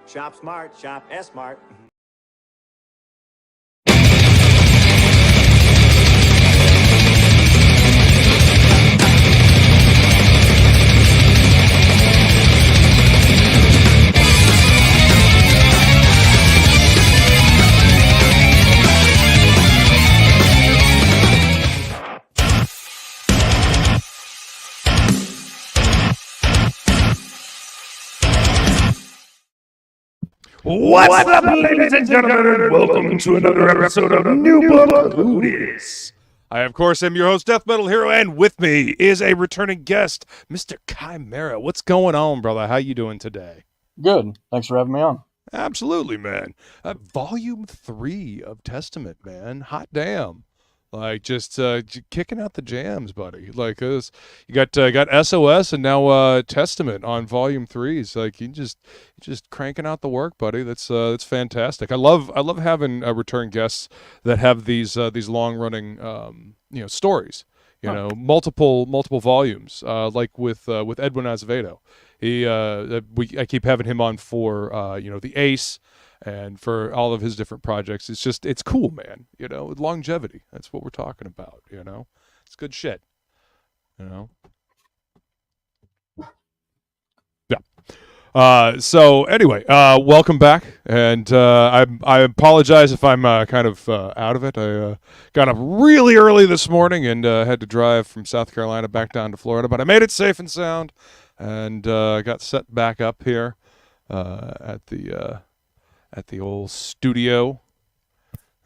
Shop smart, shop S-Mart. What's up, ladies and gentlemen, and welcome to another episode of New Book Who Dis. I, of course, am your host, DeathMetalHero, and with me is a returning guest, Mr. Chimera. What's going on, brother? How you doing today? Good. Thanks for having me on. Absolutely, man. Volume 3 of Testament, man. Hot damn. Like, just kicking out the jams, buddy. Like, you got SOS and now Testament on Volume 3s. Like, you just cranking out the work, buddy. That's fantastic. I love having return guests that have these long running stories. Multiple volumes. Like with Edwin Asevedo. I keep having him on for the Ace. And for all of his different projects, it's cool, man. Longevity. That's what we're talking about. It's good shit. Yeah. So anyway, welcome back, and I apologize if I'm kind of out of it. I got up really early this morning and had to drive from South Carolina back down to Florida, but I made it safe and sound, and got set back up here at the old studio.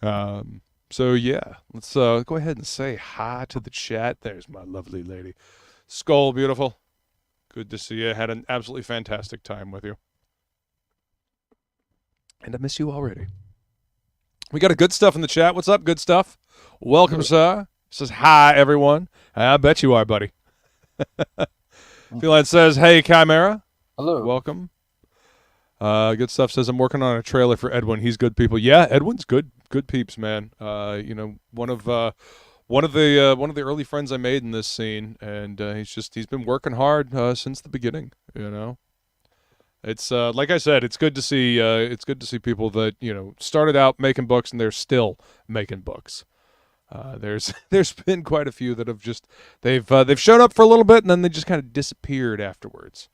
So yeah, let's go ahead and say hi to the chat. There's my lovely lady. Skull, beautiful. Good to see you. Had an absolutely fantastic time with you. And I miss you already. We got a good stuff in the chat. What's up, good stuff? Welcome, sir. Says hi, everyone. I bet you are, buddy. Feline says, hey, Chimera. Hello. Welcome. Good stuff says I'm working on a trailer for Edwin. He's good people. Yeah, Edwin's good peeps, man. One of the early friends I made in this scene, and he's been working hard since the beginning. It's like I said, it's good to see people that started out making books and they're still making books. There's been quite a few that have just they've showed up for a little bit and then they just kind of disappeared afterwards.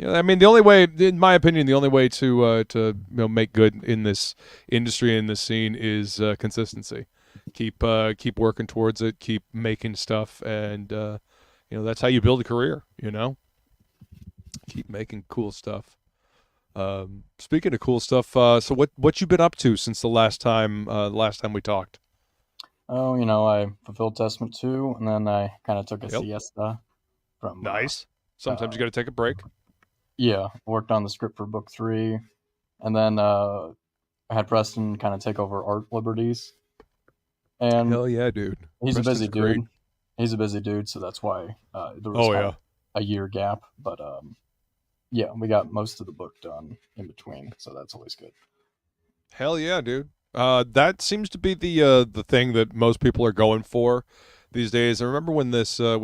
I mean, the only way, in my opinion, to make good in this industry, in this scene, is consistency. Keep working towards it. Keep making stuff, and that's how you build a career. Keep making cool stuff. Speaking of cool stuff, so what you been up to since the last time we talked? Oh, I fulfilled Testament 2, and then I kind of took a siesta from. Nice. Sometimes you got to take a break. Yeah, worked on the script for book 3, and then I had Preston kind of take over art liberties. And hell yeah, dude! He's Preston's a busy great. dude. He's a busy dude, so that's why there was a year gap. But yeah, we got most of the book done in between, so that's always good. Hell yeah, dude! That seems to be the thing that most people are going for these days. I remember when this whole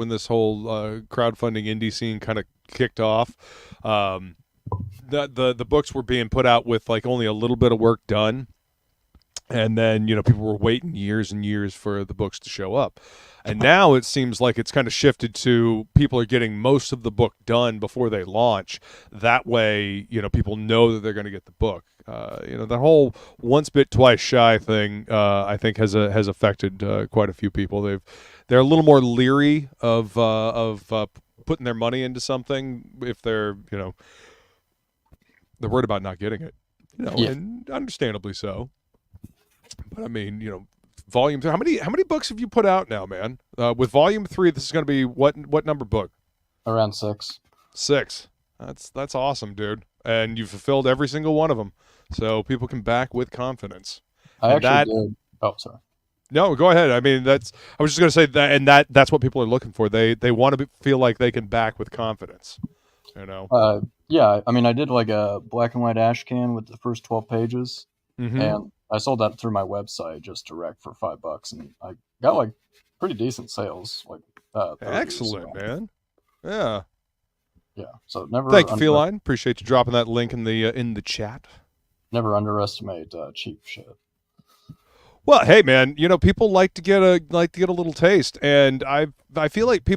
crowdfunding indie scene kind of kicked off. The books were being put out with like only a little bit of work done, and then people were waiting years and years for the books to show up, and now it seems like it's kind of shifted to people are getting most of the book done before they launch. That way, people know that they're going to get the book. The whole once bit twice shy thing, I think has affected quite a few people. They're a little more leery of putting their money into something if they're worried about not getting it, and understandably so. But I mean, volume 3. How many books have you put out now, man? With volume 3, this is going to be what number book? Around 6. 6. That's awesome, dude. And you've fulfilled every single one of them, so people can back with confidence. I actually did. Oh, sorry. No, go ahead. I mean, I was just going to say that, and that's what people are looking for. They want to feel like they can back with confidence. Yeah. I mean, I did like a black and white ashcan with the first 12 pages, and I sold that through my website just direct for $5, and I got like pretty decent sales. Like, excellent, man. Yeah. Yeah. So never. Thank you, Feline. Appreciate you dropping that link in the chat. Never underestimate cheap shit. Well, hey man, people like to get a little taste, and I feel like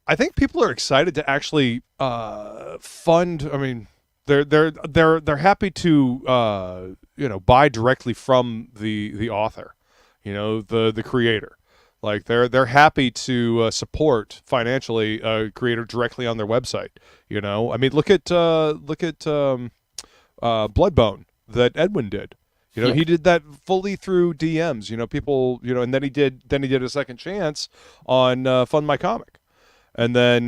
I think people are excited to actually fund. I mean, they're happy to buy directly from the author, the creator. Like they're happy to support financially a creator directly on their website. I mean, look at Bloodbone that Edwin did. He did that fully through DMs. People. And then he did a second chance on Fund My Comic, and then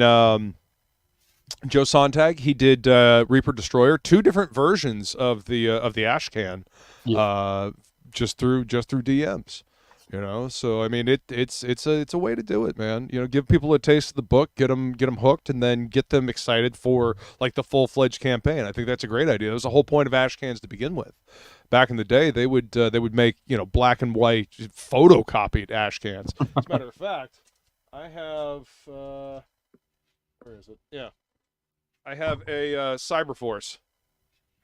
Joe Sontag, he did Reaper Destroyer, 2 different versions of the ashcan, just through DMs. So I mean it's a way to do it, man. Give people a taste of the book, get them hooked, and then get them excited for like the full-fledged campaign. I think that's a great idea. That was the whole point of ashcans to begin with. Back in the day, they would make black and white photocopied ashcans. As a matter of fact, I have where is it? Yeah, I have a Cyberforce.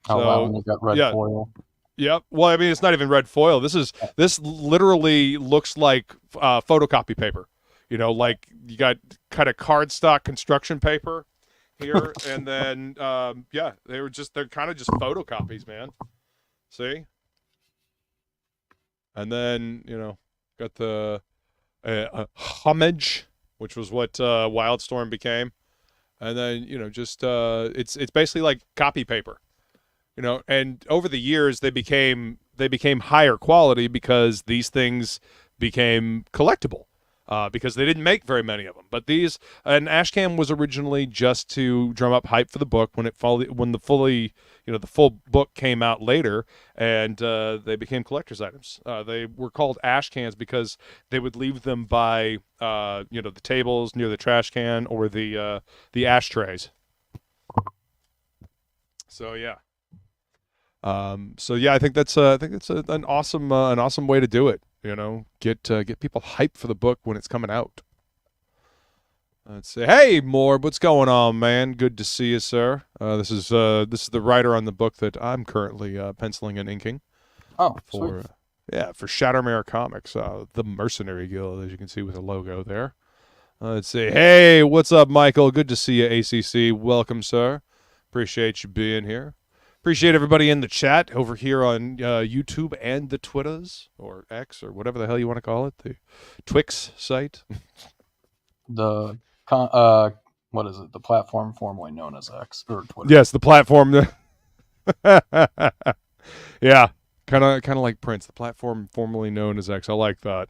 Oh wow, and you got red foil. Yep. Well, I mean, it's not even red foil. This literally looks like photocopy paper. Like you got kind of cardstock construction paper here, and then they're kind of just photocopies, man. See? And then got the homage, which was what Wildstorm became, and then it's basically like copy paper. And over the years they became higher quality because these things became collectible, because they didn't make very many of them. But an ashcan was originally just to drum up hype for the book when the full book came out later, and they became collector's items. They were called ashcans because they would leave them by the tables near the trash can or the ashtrays. So yeah. I think that's an awesome way to do it. Get people hyped for the book when it's coming out. Let's see. Hey, Morb, what's going on, man? Good to see you, sir. This is the writer on the book that I'm currently penciling and inking. Oh, for Shattermare Comics, the Mercenary Guild, as you can see with the logo there. Let's see. Hey, what's up, Michael? Good to see you, ACC. Welcome, sir. Appreciate you being here. Appreciate everybody in the chat over here on YouTube and the Twitters, or X, or whatever the hell you want to call it, the Twix site. What is it? The platform formerly known as X or Twitter. Yes, the platform. Yeah, kind of like Prince. The platform formerly known as X. I like that.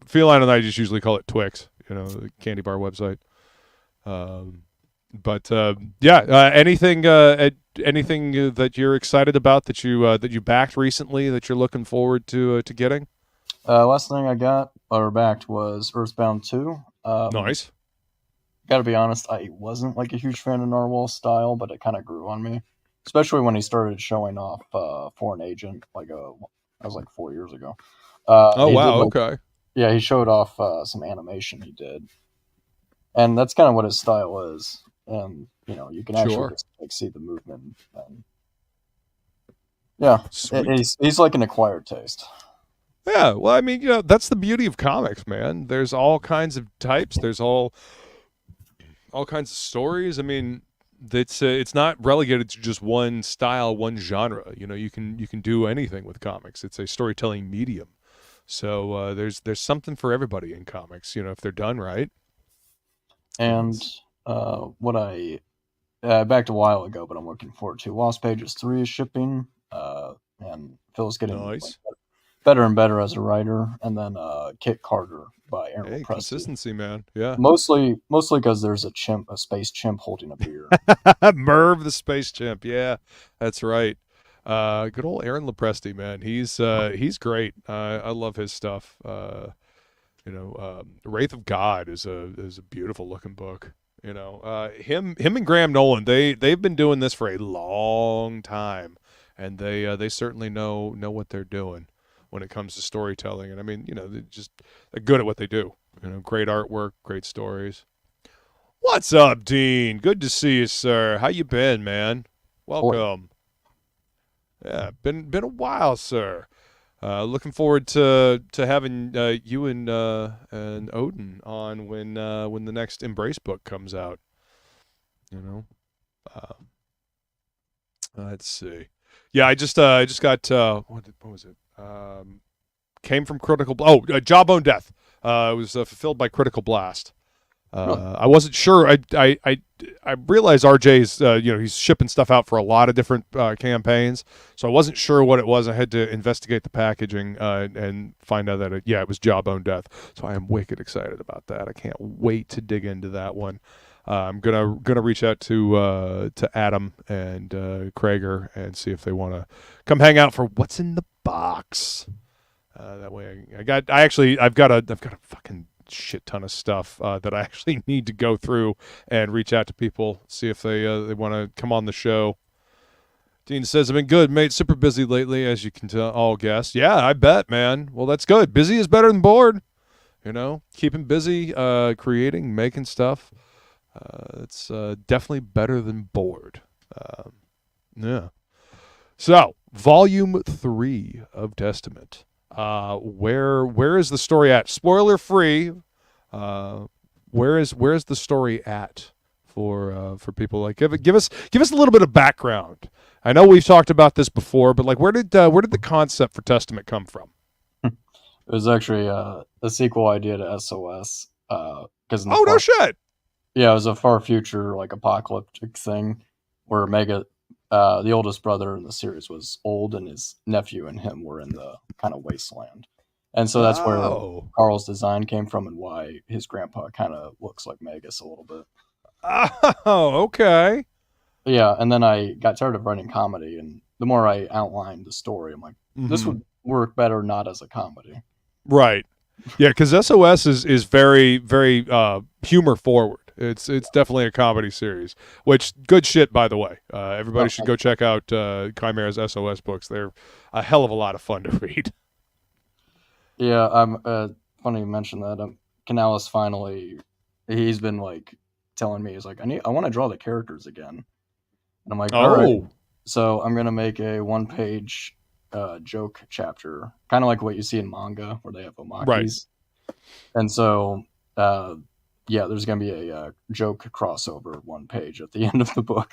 Feline and I just usually call it Twix. The candy bar website. Anything that you're excited about that you backed recently that you're looking forward to getting? Last thing I got or backed was Earthbound 2. Nice. Gotta be honest, I wasn't like a huge fan of Narwhal's style, but it kind of grew on me, especially when he started showing off Foreign Agent. That was like 4 years ago. Okay. Yeah, he showed off some animation he did, and that's kind of what his style is. And you can actually just see the movement. And yeah, he's like an acquired taste. Yeah, well, I mean, that's the beauty of comics, man. There's all kinds of types. There's all kinds of stories. I mean, it's not relegated to just one style, one genre. You can do anything with comics. It's a storytelling medium. So there's something for everybody in comics. If they're done right. And what I backed a while ago, but I'm looking forward to Lost Pages 3 is shipping, and Phil's getting nice. Better and better as a writer, and then Kit Carter by Aaron Presti. Consistency, man. Yeah. Mostly because there's a space chimp holding a beer. Merv the space chimp. Yeah, that's right. Good old Aaron Lopresti, man. He's great. I love his stuff. Wraith of God is a beautiful looking book. Him and Graham Nolan, they've been doing this for a long time, and they certainly know what they're doing when it comes to storytelling. And I mean, they're good at what they do. Great artwork, great stories. What's up, Dean? Good to see you, sir. How you been, man? Welcome. Yeah, been a while, sir. Looking forward to having you and Odin on when the next Embrace book comes out. You know, uh, let's see. Yeah, I just got what was it? Came from Critical. Jawbone Death. It was fulfilled by Critical Blast. I wasn't sure. I realized RJ's he's shipping stuff out for a lot of different campaigns, so I wasn't sure what it was. I had to investigate the packaging and find out that it was Jawbone Death. So I am wicked excited about that. I can't wait to dig into that one. I'm gonna reach out to Adam and Krager and see if they want to come hang out for what's in the box. That way, I've got a fucking shit ton of stuff that I actually need to go through and reach out to people, see if they want to come on the show. Dean says, I've been good, mate. Super busy lately, as you can all guess. Yeah, I bet, man. Well, that's good. Busy is better than bored. Keeping busy, creating, making stuff. It's definitely better than bored. Yeah. So, Volume 3 of Testament. Where is the story at? Spoiler free. Where is the story at for people? Like give us a little bit of background. I know we've talked about this before, but like where did the concept for Testament come from? It was actually a sequel idea to SOS. Because no shit. Yeah, it was a far future like apocalyptic thing where Mega, the oldest brother in the series, was old, and his nephew and him were in the kind of wasteland. And so that's where Carl's design came from and why his grandpa kind of looks like Magus a little bit. Oh, okay. Yeah, and then I got tired of writing comedy, and the more I outlined the story, I'm like, this would work better not as a comedy. Right. Yeah, because SOS is very, very humor forward. It's definitely a comedy series, which good shit, by the way. Everybody should go check out Chimera's SOS books. They're a hell of a lot of fun to read. Yeah, funny you mentioned that. Canales finally, he's been like telling me, he's like, I want to draw the characters again, and I'm like, all right. So I'm gonna make a 1-page joke chapter, kind of like what you see in manga where they have omakis. Right. And so there's gonna be a joke crossover 1 page at the end of the book.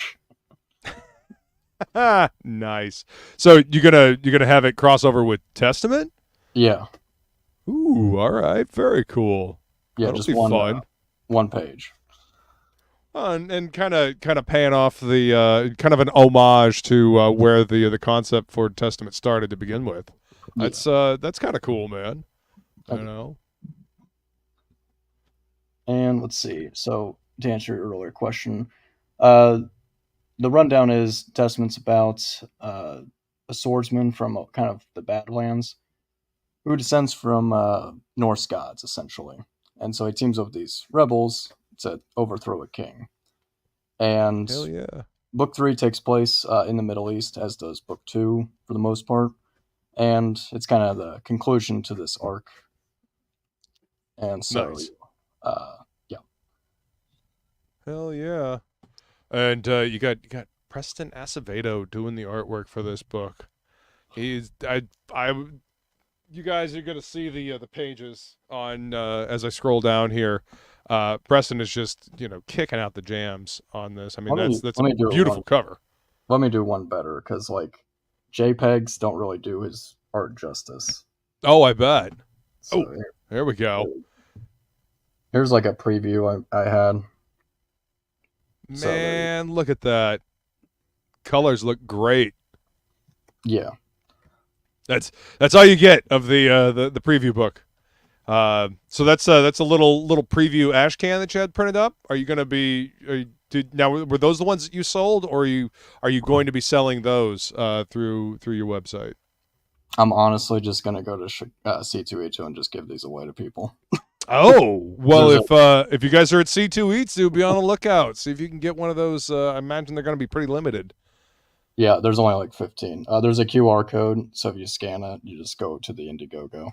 Nice. So you're gonna have it crossover with Testament? Yeah. Ooh, all right, very cool. Yeah, that'll just be fun. 1 page. And kind of paying off the kind of an homage to where the concept for Testament started to begin with. That's kind of cool, man. Okay. I know. And let's see. So to answer your earlier question, the rundown is Testament's about a swordsman from kind of the Badlands who descends from Norse gods, essentially. And so he teams up with these rebels to overthrow a king. And hell yeah. Book 3 takes place in the Middle East, as does Book 2 for the most part. And it's kind of the conclusion to this arc. And so, nice. Yeah. Hell yeah. And you got Preston Asevedo doing the artwork for this book. You guys are gonna see the pages on as I scroll down here. Preston is just kicking out the jams on this. I mean, that's a beautiful cover. Let me do one better, because like JPEGs don't really do his art justice. Oh, I bet. So there we go. Here's like a preview I had. Man, look at that. Colors look great. Yeah. That's all you get of the preview book. So that's a little preview ashcan that you had printed up. Are you going to be? Now were those the ones that you sold, or are you going to be selling those through your website? I'm honestly just going to go to C2E2 and just give these away to people. Oh well, if you guys are at C2E2, be on the lookout. See if you can get one of those. I imagine they're going to be pretty limited. Yeah, there's only like 15. There's a QR code, so if you scan it, you just go to the Indiegogo.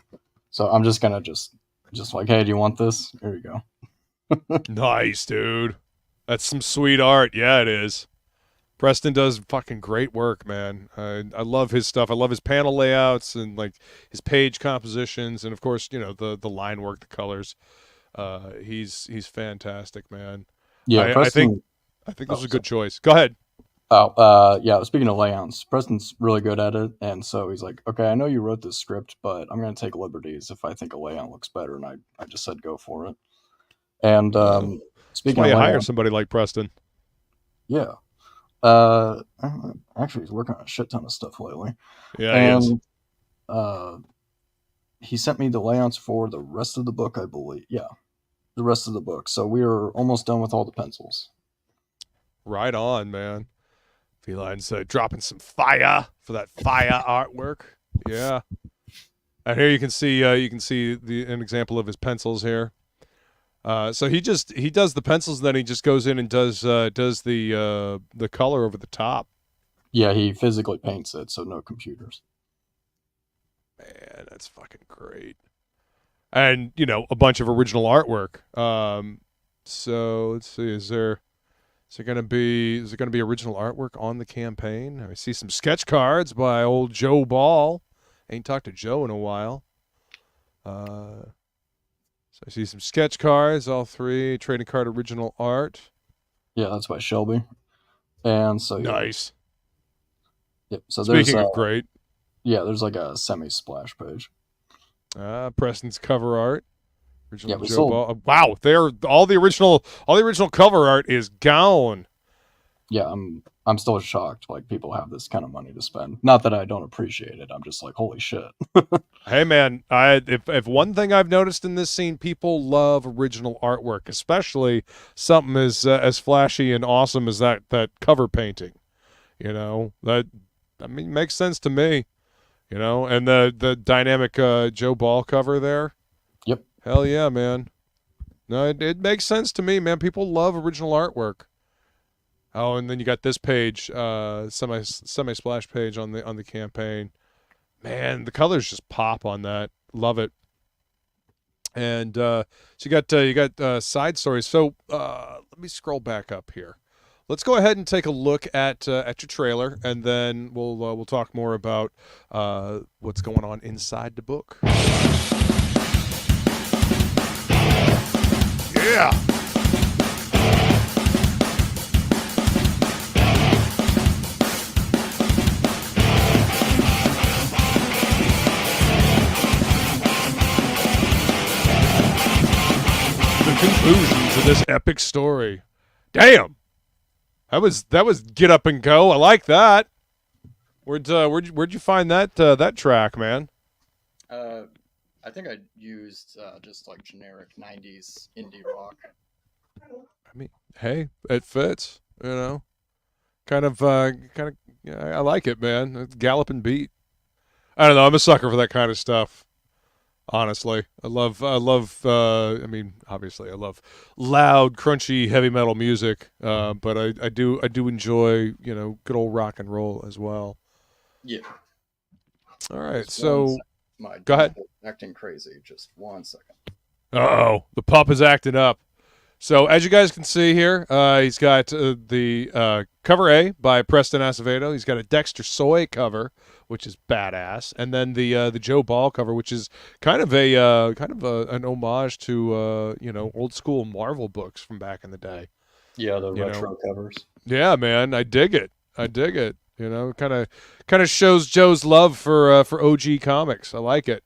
So I'm just gonna just like, hey, do you want this? Here you go. Nice, dude. That's some sweet art. Yeah, it is. Preston does fucking great work, man. I love his stuff. I love his panel layouts and like his page compositions, and of course, you know, the line work, the colors. He's fantastic, man. Yeah, I think Preston. this was a good choice. Go ahead. Yeah. Speaking of layouts, Preston's really good at it, and so he's like, "Okay, I know you wrote this script, but I'm going to take liberties if I think a layout looks better." And I just said, "Go for it." And That's speaking why of you hire layout, somebody like Preston. yeah. Uh, Actually, he's working on a shit ton of stuff lately, Yeah, he is. and he sent me the layouts for the rest of the book, I believe. Yeah, the rest of the book. So we are almost done with all the pencils. Right on, man. Feline's dropping some fire for that fire artwork. Yeah. And here you can see an example of his pencils here. So he does the pencils, and then he just goes in and does the color over the top. Yeah, he physically paints it, so no computers. Man, that's fucking great. And you know, a bunch of original artwork. So let's see, is there gonna be original artwork on the campaign? I see some sketch cards by old Joe Ball. Ain't talked to Joe in a while. So I see some sketch cards, all three trading card original art. Yeah, that's by Shelby. And so Nice. Yep. So Speaking of great, there's like a semi-splash page. Preston's cover art. Original we Joe sold. Ball. Wow, all the original cover art is gone. Yeah, I'm still shocked. Like, people have this kind of money to spend. Not that I don't appreciate it. I'm just like, holy shit. Hey man, if one thing I've noticed in this scene, people love original artwork, especially something as flashy and awesome as that cover painting. You know, makes sense to me. You know, and the dynamic Joe Ball cover there. Yep. Hell yeah, man. No, it makes sense to me, man. People love original artwork. Oh, and then you got this page, semi splash page on the campaign. Man, the colors just pop on that. Love it. And so you got side stories. So let me scroll back up here. Let's go ahead and take a look at your trailer, and then we'll talk more about what's going on inside the book. Yeah. Conclusion to this epic story. Damn, that was get up and go. I like that. Where'd you find that track, man? I think I used just like generic '90s indie rock. I mean, hey, it fits. You know, kind of. I like it, man. It's galloping beat. I don't know. I'm a sucker for that kind of stuff. Honestly, I love. I mean, obviously, I love loud, crunchy, heavy metal music. But I do enjoy, you know, good old rock and roll as well. Yeah. All right, so go ahead. Acting crazy. Just 1 second. Uh-oh, the pup is acting up. So as you guys can see here, he's got the cover A by Preston Asevedo. He's got a Dexter Soy cover, which is badass, and then the Joe Ball cover, which is kind of an homage to you know, old school Marvel books from back in the day. Yeah, the retro covers. Yeah, man, I dig it. You know, kind of shows Joe's love for OG comics. I like it.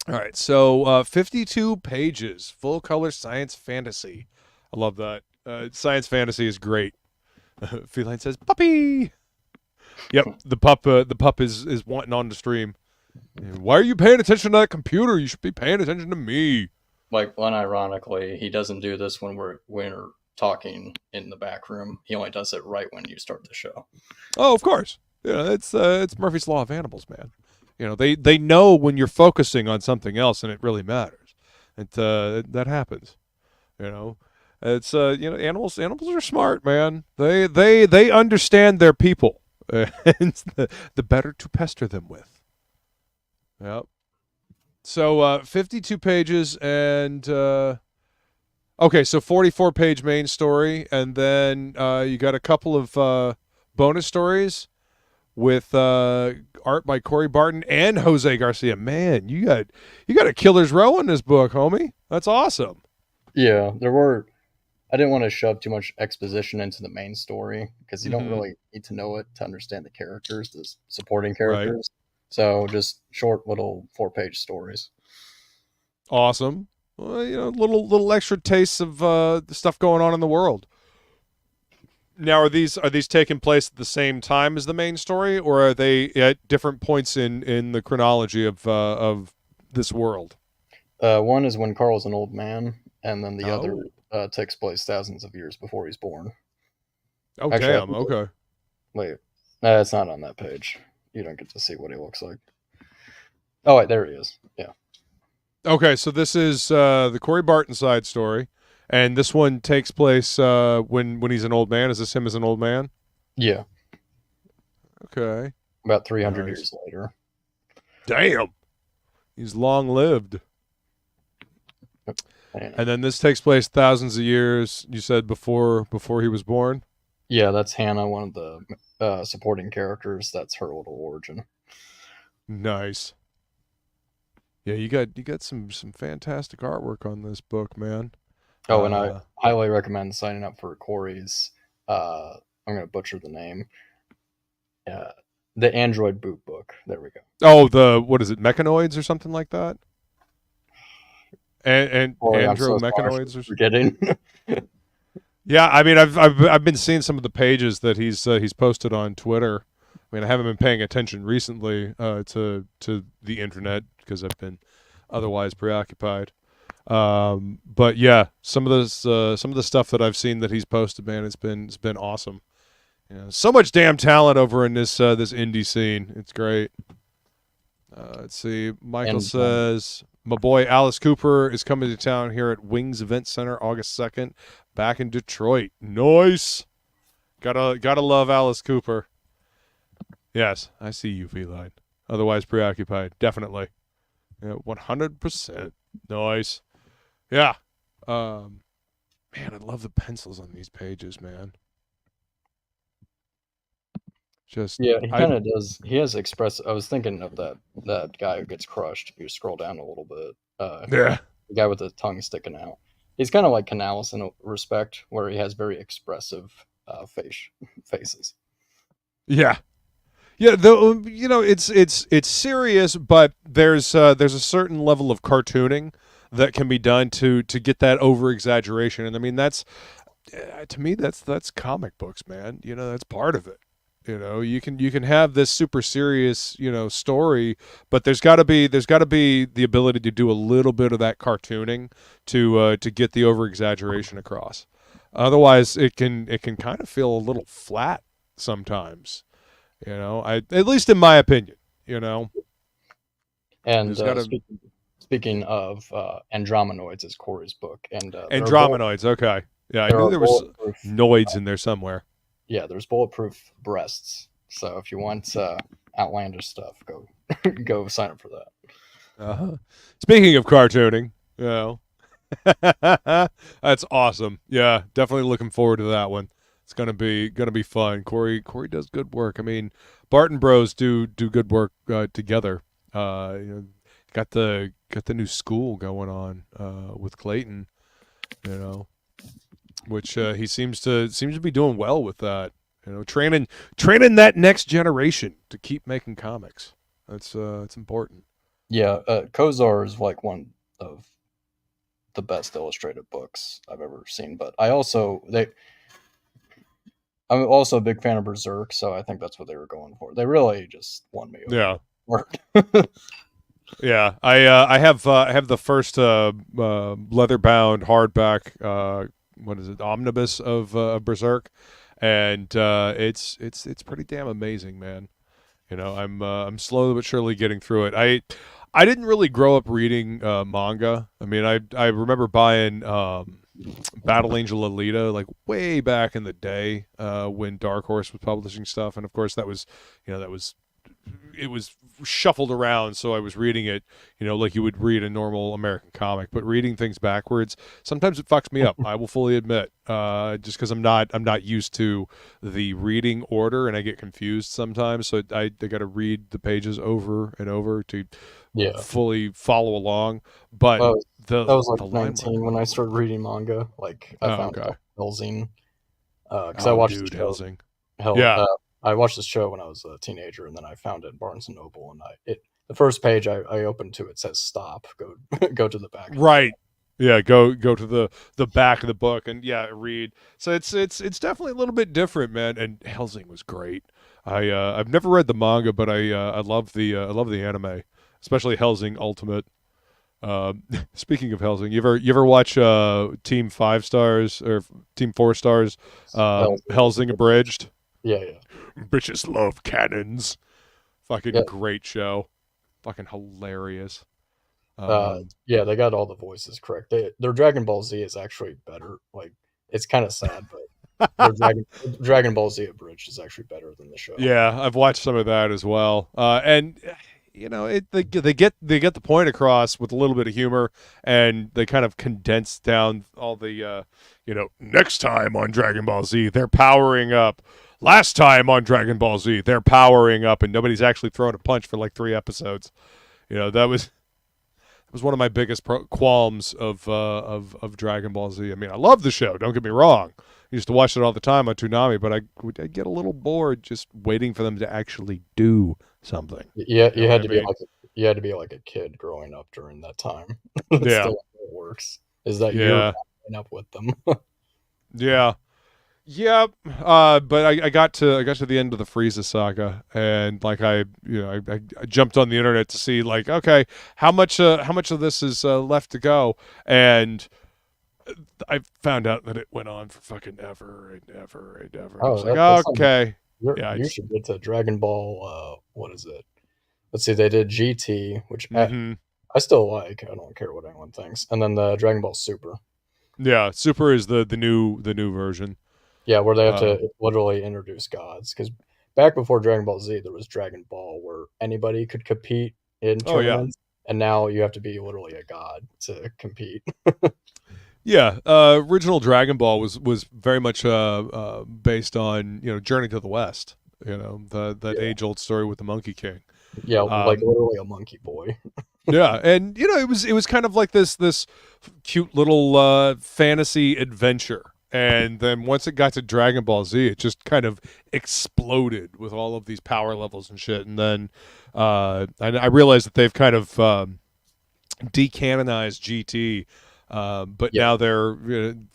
All right, so 52 pages, full color science fantasy. I love that. Science fantasy is great. Feline says, "Puppy." Yep, the pup is wanting on the stream. Why are you paying attention to that computer? You should be paying attention to me. Like, unironically, he doesn't do this when we're talking in the back room. He only does it right when you start the show. Oh, of course. Yeah, it's Murphy's Law of Animals, man. You know, they know when you're focusing on something else and it really matters. That happens. You know, it's you know, animals are smart, man. They understand their people. And the better to pester them with. Yep. So 52 pages, and Okay, so 44-page main story, and then you got a couple of bonus stories with art by Korey, Barton, and Jose Garcia. Man, you got a killer's row in this book, homie. That's awesome. Yeah, there were. I didn't want to shove too much exposition into the main story because you don't really need to know it to understand the characters, the supporting characters. Right. So just short little 4-page stories. Awesome. Well, little extra tastes of the stuff going on in the world. Now, are these taking place at the same time as the main story, or are they at different points in the chronology of this world? One is when Carl's an old man, and then the Oh. other takes place thousands of years before he's born. Oh, Actually, damn. Okay. Wait, no, it's not on that page. You don't get to see what he looks like. Oh, wait, there he is. Yeah. Okay, so this is the Korey Barton side story, and this one takes place when he's an old man. Is this him as an old man? Yeah. Okay. About 300 Nice. years later. Damn. He's long lived. And then this takes place thousands of years, you said, before he was born? Yeah, that's Hannah, one of the supporting characters. That's her little origin. Nice. Yeah, you got some fantastic artwork on this book, man. Oh, and I highly recommend signing up for Korey's. I'm going to butcher the name. The Android Boot Book. There we go. Oh, what is it, Mechanoids or something like that? And Andro Mechanoids or forgetting. Yeah, I mean, I've been seeing some of the pages that he's posted on Twitter. I mean, I haven't been paying attention recently to the internet because I've been otherwise preoccupied. But yeah, some of the stuff that I've seen that he's posted, man, it's been awesome. So much damn talent over in this indie scene. It's great. Let's see. Michael says, my boy Alice Cooper is coming to town here at Wings Event Center August 2nd, back in Detroit. Nice. Gotta love Alice Cooper. Yes, I see you, Feline. Otherwise preoccupied. Definitely. Yeah, 100%. Nice. Yeah. Man, I love the pencils on these pages, man. Just yeah, he kind of does. He has expressive. I was thinking of that guy who gets crushed. If you scroll down a little bit, yeah, the guy with the tongue sticking out. He's kind of like Canales in a respect, where he has very expressive faces. Yeah, yeah. Though it's serious, but there's a certain level of cartooning that can be done to get that over exaggeration, and I mean that's to me that's comic books, man. That's part of it. You can have this super serious, story, but there's got to be the ability to do a little bit of that cartooning to get the over exaggeration across. Otherwise, it can kind of feel a little flat sometimes. At least in my opinion. And speaking of Andromenoids, is Korey's book, and Andromenoids. Okay, yeah, I knew there was noids in there somewhere. Yeah, there's bulletproof breasts. So if you want outlandish stuff, go sign up for that. Speaking of cartooning, that's awesome. Yeah, definitely looking forward to that one. It's gonna be fun. Korey does good work. I mean, Barton Bros do good work together. Got the new school going on with Clayton. Which he seems to be doing well with that. Training that next generation to keep making comics. That's it's important. Yeah, Kozar is like one of the best illustrated books I've ever seen. But I'm also a big fan of Berserk, so I think that's what they were going for. They really just won me over. Yeah. Yeah, I have the first leather bound hardback. What is it, omnibus of Berserk, and it's pretty damn amazing, man. I'm slowly but surely getting through it. I didn't really grow up reading manga. I mean, I remember buying Battle Angel Alita like way back in the day when Dark Horse was publishing stuff, and of course that was it was shuffled around, so I was reading it, like you would read a normal American comic. But reading things backwards, sometimes it fucks me up. I will fully admit, just because I'm not used to the reading order, and I get confused sometimes. So I got to read the pages over and over to fully follow along. But I was like the 19 when I started reading manga. Like I found Hellsing, because I watched dude, the show. Hellsing. I watched this show when I was a teenager, and then I found it in Barnes and Noble. And the first page I opened to, it says "Stop." Go to the back. Right. Yeah. Go to the back of the book and read. So it's definitely a little bit different, man. And Hellsing was great. I've never read the manga, but I love the anime, especially Hellsing Ultimate. Speaking of Hellsing, you ever watch Team 5 Stars or Team 4 Stars Hellsing Abridged? Yeah. Bitches love cannons. Fucking great show. Fucking hilarious. They got all the voices correct. Their Dragon Ball Z is actually better. Like, it's kind of sad, but their Dragon Ball Z Abridged is actually better than the show. Yeah, I've watched some of that as well. And they get the point across with a little bit of humor, and they kind of condense down all the next time on Dragon Ball Z they're powering up. Last time on Dragon Ball Z they're powering up, and nobody's actually thrown a punch for like 3 episodes. That was one of my biggest qualms of Dragon Ball Z. I mean, I love the show, don't get me wrong. I used to watch it all the time on Toonami, but I'd get a little bored just waiting for them to actually do something. Yeah, you had to be like a kid growing up during that time. That's still how it works. Is that you're growing up with them? Yeah, but I got to the end of the Frieza saga, and like I jumped on the internet to see like, okay, how much of this is left to go, and I found out that it went on for fucking ever and ever and ever. I was like, okay, you should get to Dragon Ball. What is it? Let's see, they did GT, which I still like. I don't care what anyone thinks, and then the Dragon Ball Super. Yeah, Super is the new version. Yeah, where they have to literally introduce gods. Because back before Dragon Ball Z, there was Dragon Ball, where anybody could compete in tournaments, and now you have to be literally a god to compete. Yeah, original Dragon Ball was very much based on Journey to the West. That age-old story with the Monkey King. Yeah, like literally a monkey boy. Yeah, and it was kind of like this cute little fantasy adventure. And then once it got to Dragon Ball Z, it just kind of exploded with all of these power levels and shit. And then I realized that they've kind of decanonized GT, but now they're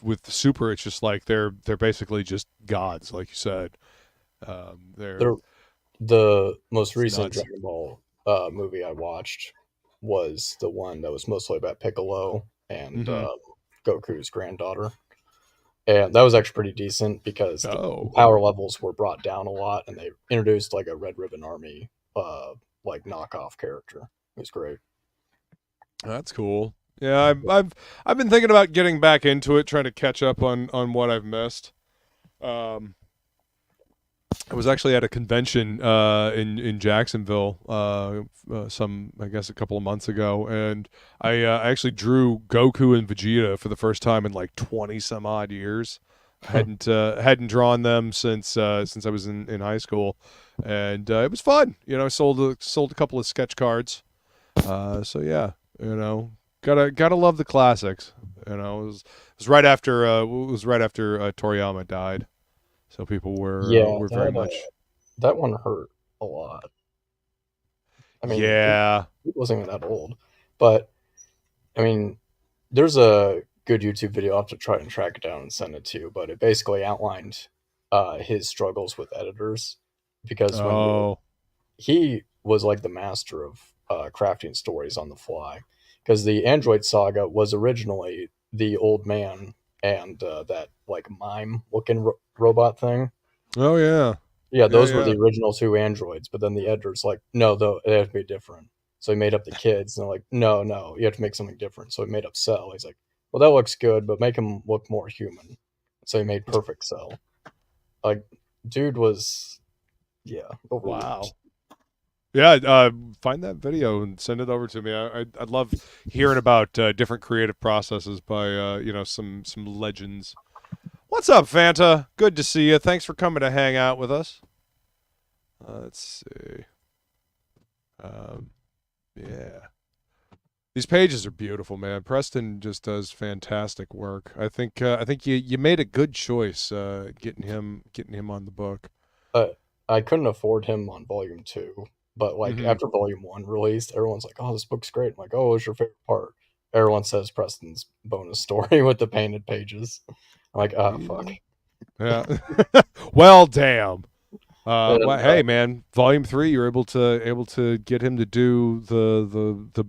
with Super. It's just like they're basically just gods, like you said. They're the most recent Dragon Ball movie I watched was the one that was mostly about Piccolo and Goku's granddaughter. And that was actually pretty decent because the power levels were brought down a lot, and they introduced like a Red Ribbon Army like knockoff character. It was great. That's cool. Yeah, I've been thinking about getting back into it, trying to catch up on what I've missed. I was actually at a convention in Jacksonville I guess a couple of months ago, and I actually drew Goku and Vegeta for the first time in like 20 some odd years. I hadn't drawn them since I was in high school, and it was fun. I sold a couple of sketch cards. So yeah, gotta love the classics. It was right after Toriyama died. So people were very much. That one hurt a lot. I mean, he wasn't even that old, but I mean, there's a good YouTube video. I'll have to try and track it down and send it to you. But it basically outlined his struggles with editors because he was like the master of crafting stories on the fly. Because the Android Saga was originally the old man and that like mime looking robot thing. Oh yeah, those were the original 2 androids. But then the editor's like, no, though they have to be different. So he made up the kids, and they're like, no, you have to make something different. So he made up Cell. He's like, well, that looks good, but make him look more human. So he made Perfect Cell. Like, dude was overworked. Wow. Yeah, find that video and send it over to me. I'd love hearing about different creative processes by some legends. What's up, Fanta? Good to see you. Thanks for coming to hang out with us. Let's see. Yeah, these pages are beautiful, man. Preston just does fantastic work. I think you made a good choice getting him on the book. I couldn't afford him on volume 2, but like after volume 1 released, everyone's like, "Oh, this book's great." I'm like, "Oh, what's your favorite part?" Everyone says Preston's bonus story with the painted pages. I'm like, "Oh, fuck." Yeah. Well, damn. And, Well, hey, man, volume 3, you're able to get him to do the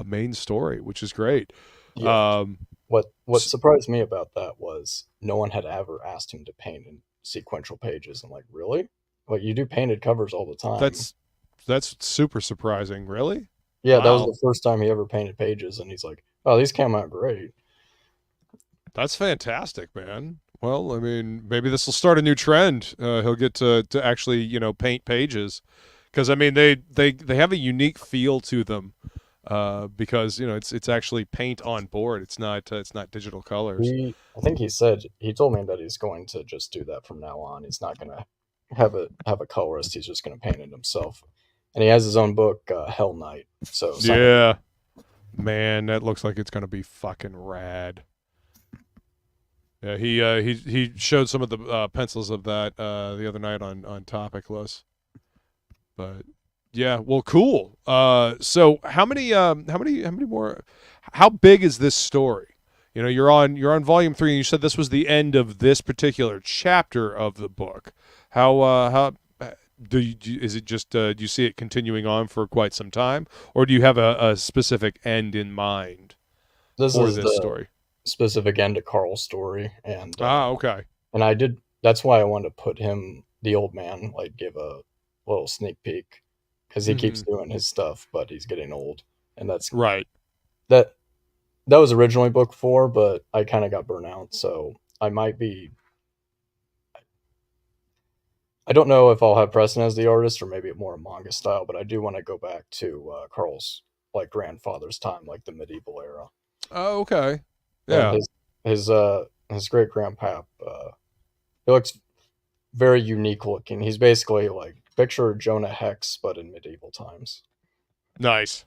main story, which is great. yeah. What surprised me about that was no one had ever asked him to paint in sequential pages. I'm like, really? Like, you do painted covers all the time. That's super surprising. Really? Yeah, Wow. that was the first time he ever painted pages, and he's like, "Oh, these came out great." That's fantastic, man. Well, I mean, maybe this will start a new trend. He'll get to actually, paint pages, because I mean, they have a unique feel to them, because it's actually paint on board. It's not digital colors. I think he told me that he's going to just do that from now on. He's not going to have a colorist. He's just going to paint it himself, and he has his own book, Hell Knight. So yeah, man, that looks like it's going to be fucking rad. Yeah, he showed some of the pencils of that the other night on Topicless. But yeah, well, cool. So how many more? How big is this story? You're on volume 3, and you said this was the end of this particular chapter of the book. How is it just do you see it continuing on for quite some time, or do you have a specific end in mind for this story? Specific end to Carl's story, and okay. And that's why I wanted to put him, the old man, like give a little sneak peek, because he keeps doing his stuff, but he's getting old, and that's right. That was originally book 4, but I kind of got burnt out, so I might be. I don't know if I'll have Preston as the artist or maybe more a manga style, but I do want to go back to Carl's like grandfather's time, like the medieval era. Oh, okay. Yeah. And his great grandpap, he looks very unique looking. He's basically like picture Jonah Hex, but in medieval times. Nice.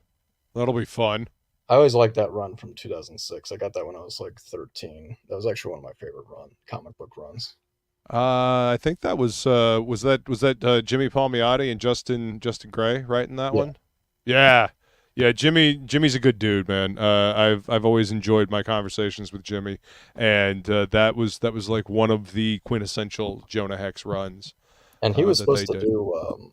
That'll be fun. I always liked that run from 2006. I got that when I was like 13. That was actually one of my favorite comic book runs. I think that was Jimmy Palmiotti and Justin Gray right in that one. Yeah. Yeah, Jimmy's a good dude, man. I've always enjoyed my conversations with Jimmy, and that was like one of the quintessential Jonah Hex runs. And he was supposed to do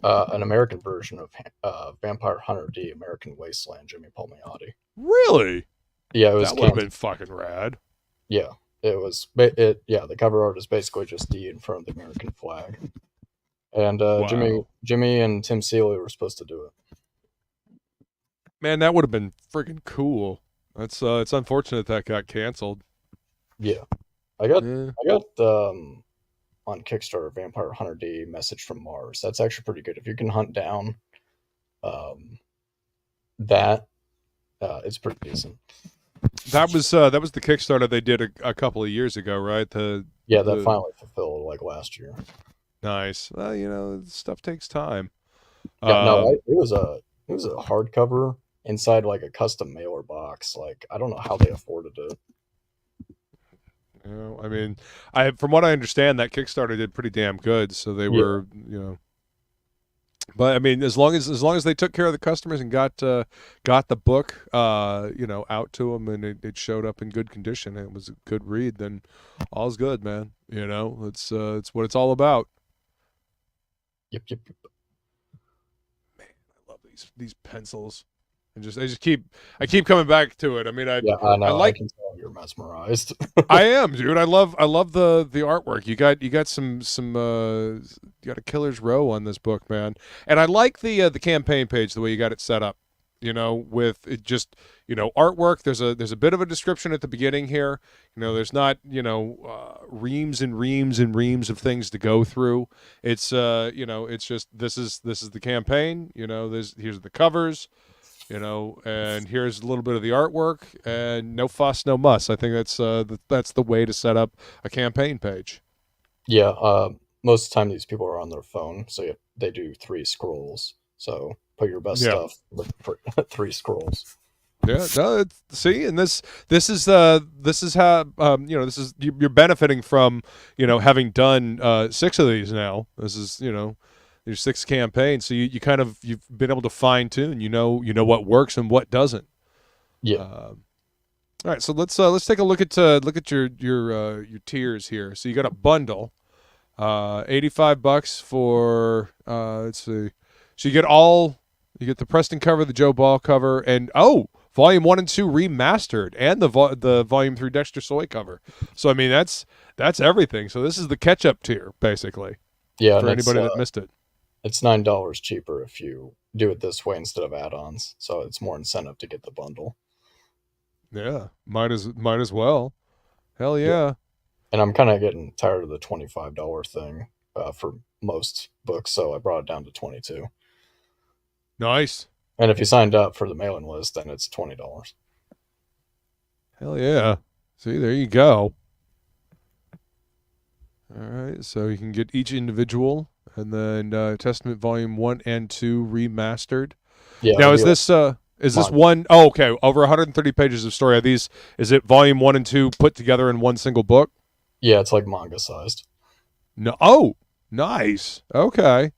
an American version of Vampire Hunter D, American Wasteland, Jimmy Palmiotti. Really? Yeah, it was. That would have been fucking rad. Yeah, it was. Yeah, the cover art is basically just D in front of the American flag, and wow. Jimmy and Tim Seeley were supposed to do it. Man, that would have been freaking cool. It's unfortunate that got canceled. Yeah, I got on Kickstarter Vampire Hunter D Message from Mars. That's actually pretty good. If you can hunt down that, it's pretty decent. That was the Kickstarter they did a couple of years ago, right? That finally fulfilled like last year. Nice. Well, stuff takes time. Yeah, no, it was a hardcover inside like a custom mailer box. Like, I don't know how they afforded it. I mean, from what I understand, that Kickstarter did pretty damn good. So they were, but I mean, as long as they took care of the customers and got the book, out to them, and it showed up in good condition, and it was a good read, then all's good, man. It's what it's all about. Yep. Man, I love these pencils. And I keep coming back to it. I mean, I know. I can tell you're mesmerized. I am, dude. I love the artwork. You got some you got a killer's row on this book, man. And I like the campaign page, the way you got it set up. with it just, artwork. There's a bit of a description at the beginning here. There's not, reams and reams and reams of things to go through. It's, it's just, this is the campaign, here's the covers, and here's a little bit of the artwork, and no fuss, no muss. I think that's the way to set up a campaign page. Yeah. Most of the time these people are on their phone, so they do 3 scrolls. So put your best stuff with 3 scrolls. Yeah, no, see, and this is how you're benefiting from, having done 6 of these now. This is your 6th campaign, so you've been able to fine tune. You know what works and what doesn't. Yeah. All right, so let's take a look at your tiers here. So you got a bundle, $85 for let's see. So you get the Preston cover, the Joe Ball cover, and Volume 1 and 2 remastered, and the Volume 3 Dexter Soy cover. So I mean that's everything. So this is the catch-up tier, basically. Yeah, for anybody that missed it. It's $9 cheaper if you do it this way instead of add-ons. So it's more incentive to get the bundle. Yeah, might as well. Hell yeah. And I'm kind of getting tired of the $25 thing for most books, so I brought it down to $22. Nice. And if you signed up for the mailing list, then it's $20. Hell yeah. See, there you go. All right, so you can get each individual, and then Testament Volume 1 and 2 remastered. Yeah. Now, is this one? Oh, okay. Over 130 pages of story. Is it Volume 1 and 2 put together in one single book? Yeah, it's like manga sized. No. Oh, nice. Okay.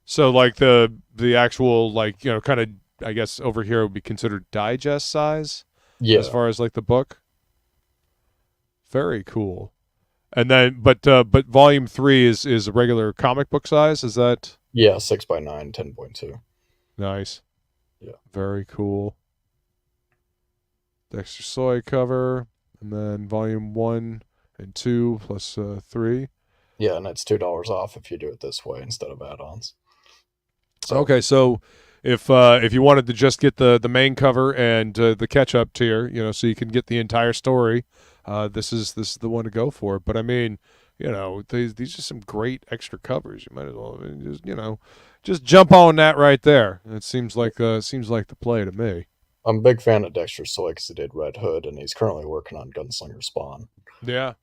So like the actual, like, kind of, I guess over here would be considered digest size. Yeah. As far as like the book. Very cool. And then, but Volume 3 is a regular comic book size. Is that? Yeah, 6x9, 10.2. Nice. Yeah. Very cool. Dexter Soy cover, and then Volume 1 and 2 plus 3. Yeah, and it's $2 off if you do it this way instead of add-ons. Okay, so if you wanted to just get the main cover and the catch-up tier, so you can get the entire story, this is the one to go for. But I mean, these are some great extra covers. You might as well just jump on that right there. It seems like the play to me. I'm a big fan of Dexter Soy because he did Red Hood, and he's currently working on Gunslinger Spawn. Yeah,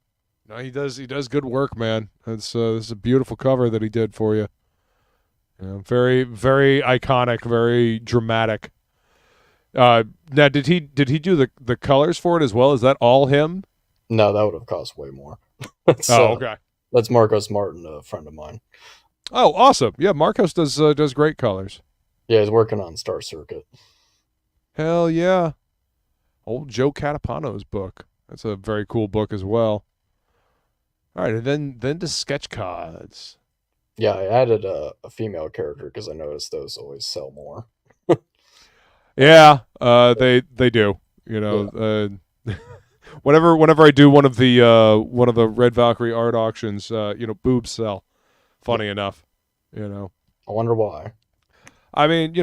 no, he does good work, man. This is a beautiful cover that he did for you. Very, very iconic, very dramatic. Now, did he do the colors for it as well? Is that all him? No, that would have cost way more. Okay. That's Marcos Martin, a friend of mine. Oh, awesome! Yeah, Marcos does great colors. Yeah, he's working on Star Circuit. Hell yeah! Old Joe Catapano's book. That's a very cool book as well. All right, and then to sketch cards. Yeah, I added a female character because I noticed those always sell more. Yeah, they do. Yeah. Whenever I do one of the Red Valkyrie art auctions, boobs sell. Funny enough, I wonder why. I mean,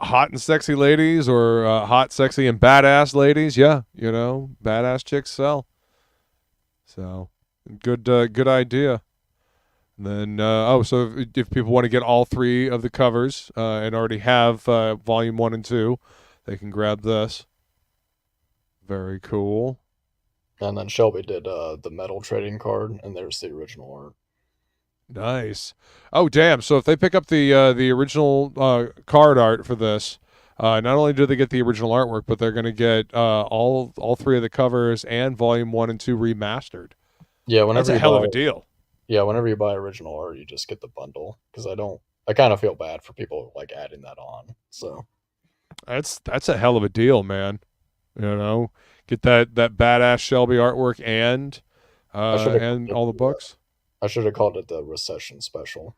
hot and sexy ladies or hot, sexy, and badass ladies. Yeah, badass chicks sell. So, good idea. And then, so if people want to get all 3 of the covers and already have Volume 1 and 2, they can grab this. Very cool. And then Shelby did the metal trading card, and there's the original art. Nice. Oh, damn. So if they pick up the original card art for this, not only do they get the original artwork, but they're going to get all 3 of the covers and Volume 1 and 2 remastered. Yeah, that's a hell of a deal. Yeah, whenever you buy original art, you just get the bundle because I kind of feel bad for people like adding that on. So that's a hell of a deal, man. Get that badass Shelby artwork and all the books. I should have called it the Recession Special.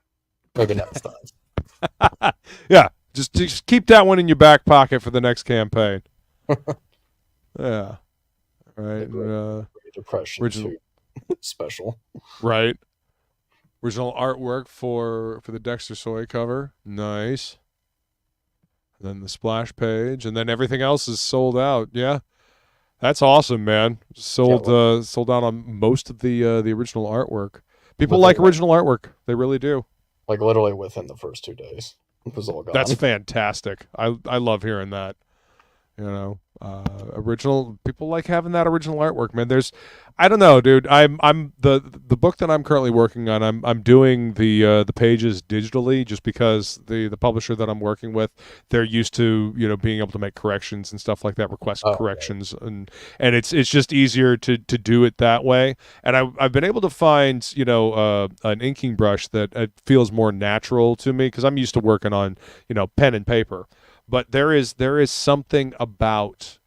Maybe next time. Yeah, just keep that one in your back pocket for the next campaign. Yeah, right. Depression original special. Right. Original artwork for the Dexter Soy cover. Nice. and then the splash page, and then everything else is sold out. Yeah, that's awesome, man. Sold out on most of the original artwork. People like original artwork. They really do. Like literally within the first 2 days, it was all gone. That's fantastic. I love hearing that. You know, original people like having that original artwork, man. I don't know, dude. I'm the book that I'm currently working on. I'm doing the pages digitally just because the publisher that I'm working with, they're used to being able to make corrections and stuff like that, request corrections, and it's just easier to do it that way. And I've been able to find an inking brush that feels more natural to me because I'm used to working on pen and paper. But there is something about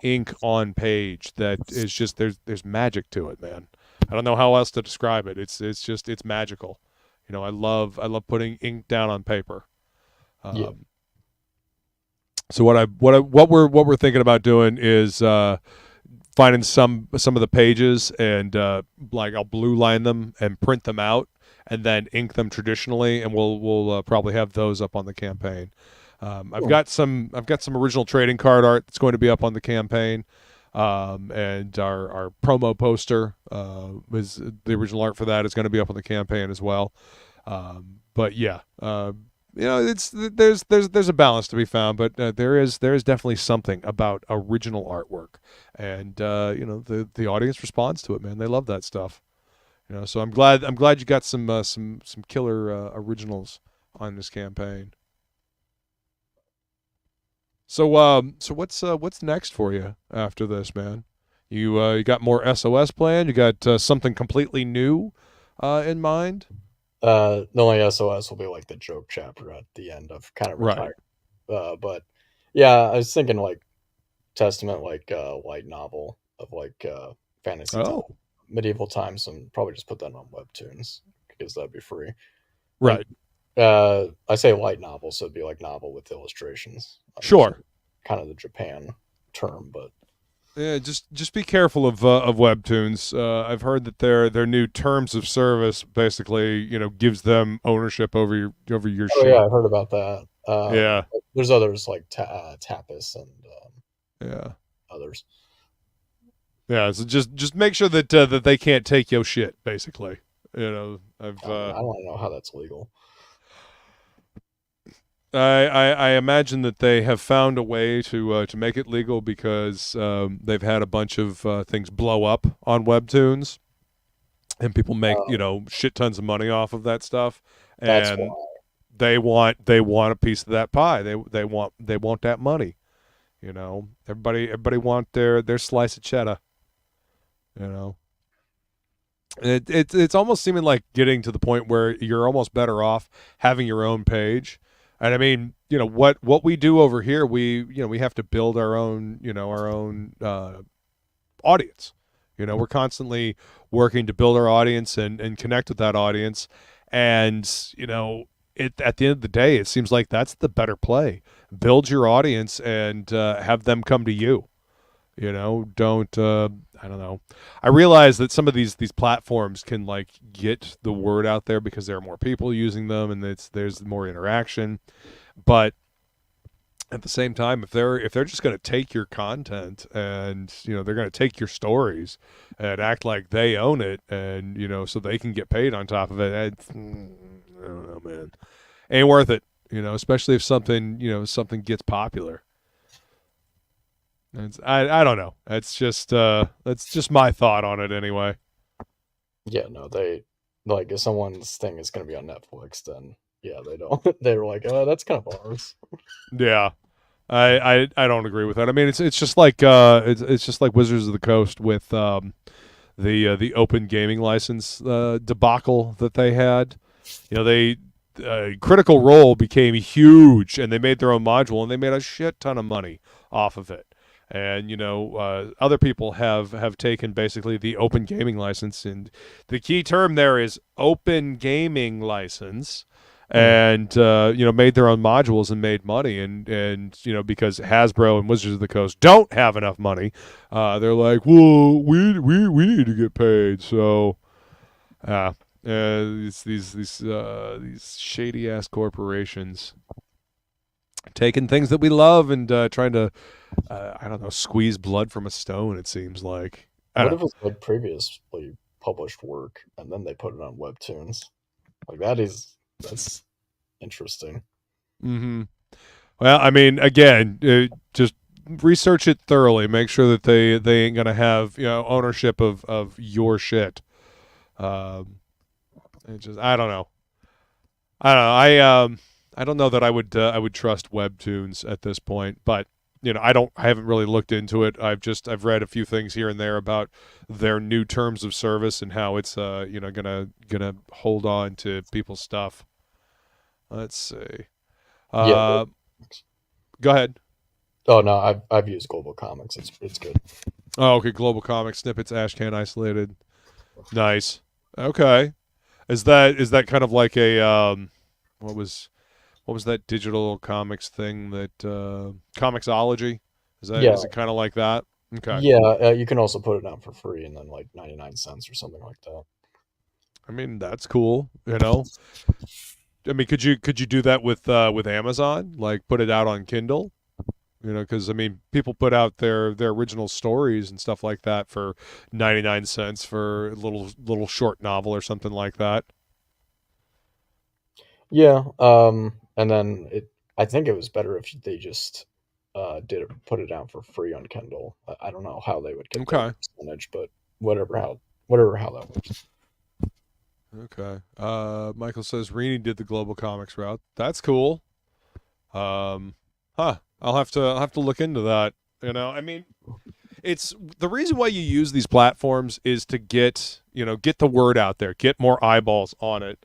ink on page that is just there's magic to it, man. I don't know how else to describe it. It's magical. I love putting ink down on paper. So what we're thinking about doing is finding some of the pages and I'll blue line them and print them out and then ink them traditionally, and we'll probably have those up on the campaign. I've got some original trading card art that's going to be up on the campaign, and our promo poster is the original art for that is going to be up on the campaign as well. But yeah, there's a balance to be found, but there is definitely something about original artwork, and the audience responds to it, man. They love that stuff. So I'm glad you got some killer originals on this campaign. So what's next for you after this, man? You got more SOS planned? You got something completely new in mind? The only SOS will be like the joke chapter at the end of kind of retired. Right. But yeah, I was thinking like Testament, like light novel of like fantasy medieval times, and probably just put that on webtoons because that'd be free. Right. I say light novel, so it'd be like novel with illustrations. Sure. Kind of the Japan term, but yeah, just be careful of webtoons. I've heard that their new terms of service basically gives them ownership over your shit. Yeah, I heard about that. Yeah. There's others like Tapas and others. Yeah, so just make sure that they can't take your shit, basically. I don't know how that's legal. I imagine that they have found a way to make it legal because they've had a bunch of things blow up on webtoons, and people make shit tons of money off of that stuff, and they want a piece of that pie. They want that money. Everybody want their slice of cheddar. It's almost seeming like getting to the point where you're almost better off having your own page. And I mean, what we do over here, we have to build our own audience. We're constantly working to build our audience and connect with that audience. And, at the end of the day, it seems like that's the better play. Build your audience and have them come to you. Don't I don't know. I realize that some of these platforms can like get the word out there because there are more people using them and there's more interaction. But at the same time, if they're just going to take your content and they're going to take your stories and act like they own it and so they can get paid on top of it, I don't know, man. Ain't worth it. Especially if something gets popular. I don't know. That's just my thought on it anyway. Yeah, no, they like if someone's thing is going to be on Netflix, then yeah, they don't. They were like, that's kind of ours. Yeah, I don't agree with that. I mean, it's just like it's just like Wizards of the Coast with the open gaming license debacle that they had. They Critical Role became huge, and they made their own module, and they made a shit ton of money off of it. And other people have taken basically the open gaming license, and the key term there is open gaming license, and made their own modules and made money, and because Hasbro and Wizards of the Coast don't have enough money, they're like, well, we need to get paid, so these shady ass corporations. taking things that we love and trying to, I don't know, squeeze blood from a stone. It seems like. What if it's like previously published work and then they put it on webtoons? Like that's interesting. Mm-hmm. Well, I mean, again, just research it thoroughly. Make sure that they ain't gonna have ownership of your shit. It just I don't know. I don't know that I would trust webtoons at this point, but I haven't really looked into it. I've read a few things here and there about their new terms of service and how it's gonna hold on to people's stuff. Let's see. Yeah. Go ahead. Oh no, I've used Global Comics. It's good. Oh, okay. Global Comics snippets, ashcan isolated. Nice. Okay. Is that kind of like a what was that digital comics thing that Comixology? Is it kind of like that? Okay. Yeah, you can also put it down for free and then like 99 cents or something like that. I mean, that's cool, I mean, could you do that with Amazon? Like put it out on Kindle? Because I mean, people put out their original stories and stuff like that for 99 cents for a little short novel or something like that. Yeah, and then I think it was better if they just put it down for free on Kindle. I don't know how they would get that percentage, but whatever how that works. Okay. Michael says Rini did the Global Comics route. That's cool. I'll have to look into that. I mean, it's the reason why you use these platforms is to get the word out there, get more eyeballs on it,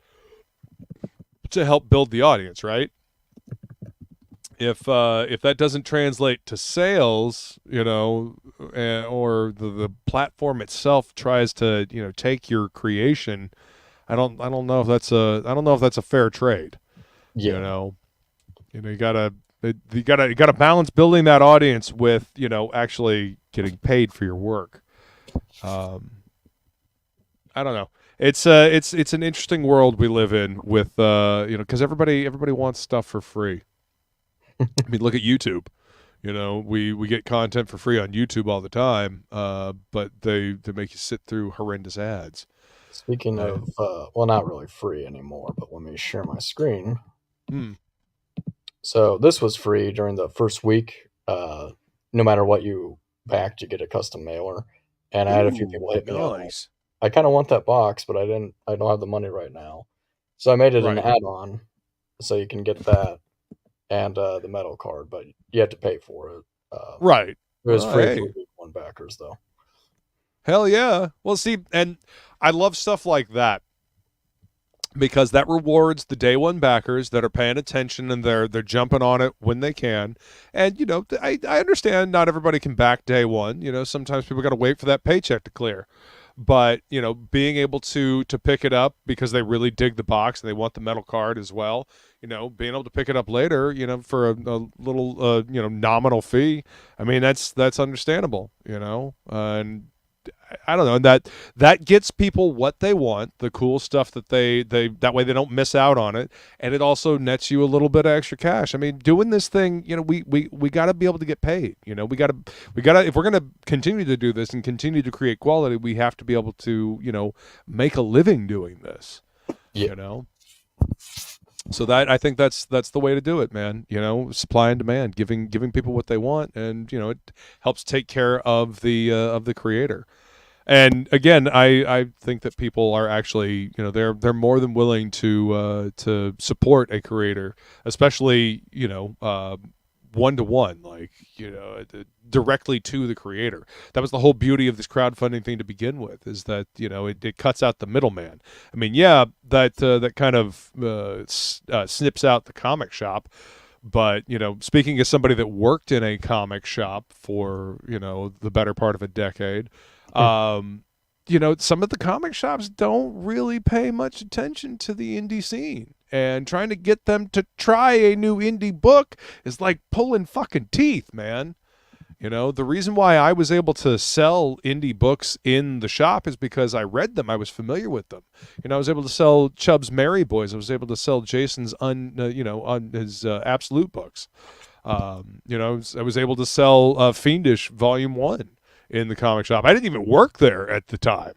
to help build the audience, right? If that doesn't translate to sales, or the platform itself tries to take your creation, I don't know if that's a fair trade. Yeah. You gotta balance building that audience with actually getting paid for your work. I don't know. It's an interesting world we live in with because everybody wants stuff for free. I mean, look at YouTube. We get content for free on YouTube all the time, but they make you sit through horrendous ads. Speaking of, well, not really free anymore, but let me share my screen. So this was free during the first week. No matter what you backed, you get a custom mailer. And I had a few people hit me up. I kind of want that box, but I don't have the money right now. So I made it an add-on, so you can get that and the metal card, but you have to pay for it. Right. It was free for week one backers, though. Hell yeah. Well, see, and I love stuff like that because that rewards the day one backers that are paying attention and they're jumping on it when they can. And, I understand not everybody can back day one. Sometimes people got to wait for that paycheck to clear. But, being able to pick it up because they really dig the box and they want the metal card as well, being able to pick it up later, for a little, nominal fee. I mean, that's understandable, and I don't know. And that gets people what they want, the cool stuff that they that way they don't miss out on it, and it also nets you a little bit of extra cash. I mean, doing this thing, we got to be able to get paid. We got to if we're going to continue to do this and continue to create quality, we have to be able to make a living doing this. So that I think that's the way to do it, man. Supply and demand, giving people what they want, and it helps take care of the creator. And again, I think that people are actually they're more than willing to support a creator, especially one-to-one, like directly to the creator. That was the whole beauty of this crowdfunding thing to begin with, is that it cuts out the middleman. I mean, yeah, that kind of snips out the comic shop. But speaking as somebody that worked in a comic shop for the better part of a decade, some of the comic shops don't really pay much attention to the indie scene, and trying to get them to try a new indie book is like pulling fucking teeth, man. You know, the reason why I was able to sell indie books in the shop is because I read them. I was familiar with them. You know, I was able to sell Chubb's Merry Boys. I was able to sell Jason's on his Absolute books. You know, I was able to sell Fiendish Volume 1 in the comic shop. I didn't even work there at the time,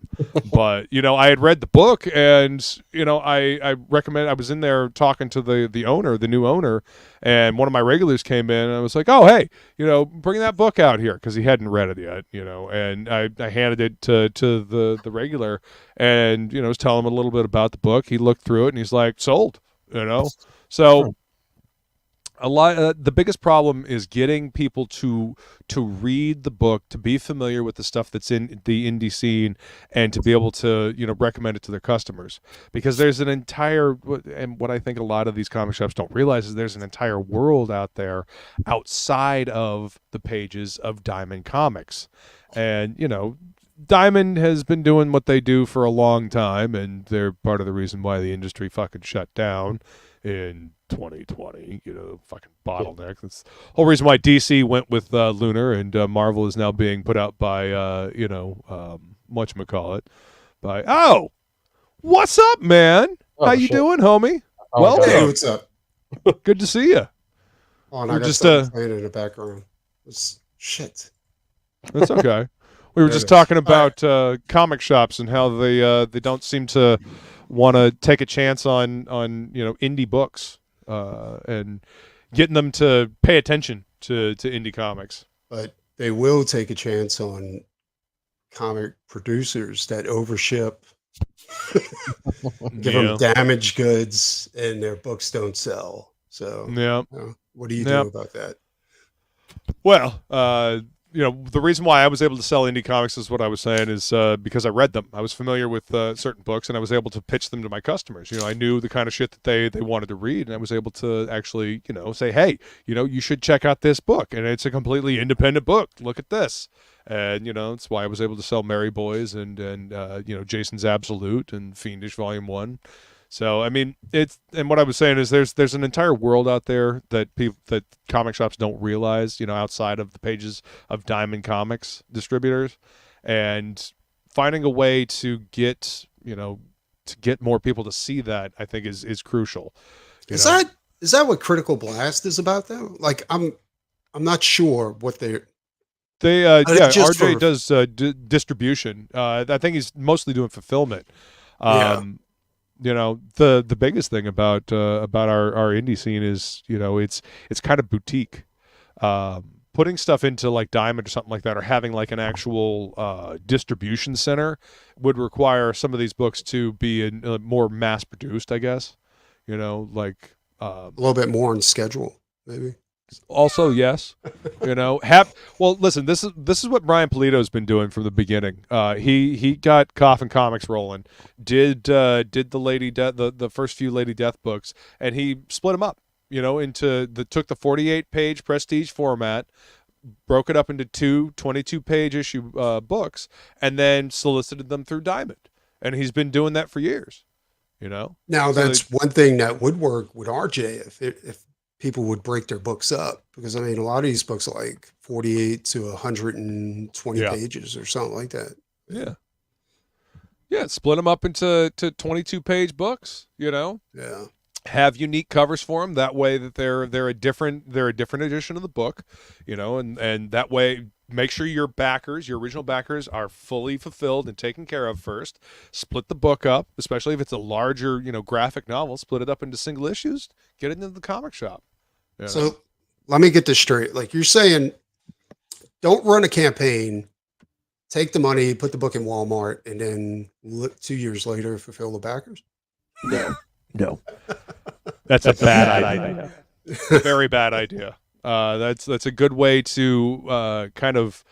but you know, I had read the book, and you know, I recommend. I was in there talking to the owner, the new owner, and one of my regulars came in, and I was like, "Oh, hey, you know, bring that book out here," because he hadn't read it yet, you know, and I handed it to the regular, and you know, was telling him a little bit about the book. He looked through it, and he's like, "Sold," you know, so. The biggest problem is getting people to read the book, to be familiar with the stuff that's in the indie scene, and to be able to, you know, recommend it to their customers. Because there's an entire, and what I think a lot of these comic shops don't realize is there's an entire world out there outside of the pages of Diamond Comics. And, you know, Diamond has been doing what they do for a long time, and they're part of the reason why the industry fucking shut down in 2020, you know, fucking bottleneck. That's the whole reason why DC went with Lunar, and Marvel is now being put out by, whatchamacallit, by, oh, what's up, man? How you doing, homie? Welcome. Hey, what's up? Good to see you. Oh, and I got just playing in the background. It's shit. That's okay. We were just talking about comic shops and how they don't seem to want to take a chance on you know, indie books and getting them to pay attention to indie comics. But they will take a chance on comic producers that overship, give them damaged goods, and their books don't sell. So what do you do about that? Well, you know, the reason why I was able to sell indie comics is what I was saying is because I read them. I was familiar with certain books, and I was able to pitch them to my customers. You know, I knew the kind of shit that they wanted to read, and I was able to actually, you know, say, hey, you know, you should check out this book, and it's a completely independent book. Look at this. And, you know, that's why I was able to sell Merry Boys and you know, Jason's Absolute and Fiendish Volume 1. So, I mean, and what I was saying is there's an entire world out there that that comic shops don't realize, you know, outside of the pages of Diamond Comics distributors, and finding a way to get, you know, to get more people to see that, I think is crucial. Is that what Critical Blast is about though? Like, I'm not sure what they RJ does distribution. I think he's mostly doing fulfillment. You know, the biggest thing about our indie scene is, you know, it's kind of boutique. Putting stuff into like Diamond or something like that, or having like an actual distribution center, would require some of these books to be more mass produced, I guess. You know, like a little bit more on schedule, maybe. Also, yes, you know, well, listen, this is what Brian Polito's been doing from the beginning. He got Coffin Comics rolling, did the Lady Death, the first few Lady Death books, and he split them up, you know, took the 48-page prestige format, broke it up into two 22-page issue books, and then solicited them through Diamond, and he's been doing that for years, you know. Now that's one thing that would work with RJ if people would break their books up, because I mean, a lot of these books are like 48 to 120 pages or something like that. Yeah, split them up into 22-page books, you know. Yeah. Have unique covers for them, that way that they're a different edition of the book, you know, and that way make sure your original backers are fully fulfilled and taken care of first. Split the book up, especially if it's a larger, you know, graphic novel, split it up into single issues, get it into the comic shop. You know? So let me get this straight. Like, you're saying, don't run a campaign, take the money, put the book in Walmart, and then 2 years later fulfill the backers? No. That's a bad idea. Very bad idea. That's a good way to kind of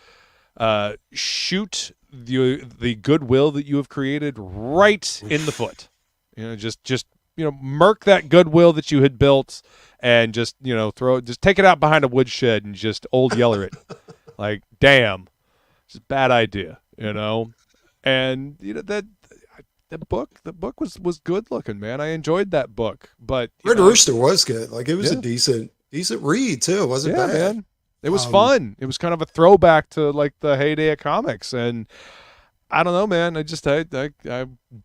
shoot the goodwill that you have created right in the foot. You know, just you know, murk that goodwill that you had built, and just, you know, take it out behind a woodshed and just old yeller it. Like, damn, it's a bad idea, you know. And you know, the book was good looking, man. I enjoyed that book, but Red Rooster was good. Like, it was a decent read too. It wasn't bad, man. It was fun. It was kind of a throwback to like the heyday of comics, and I don't know, man. I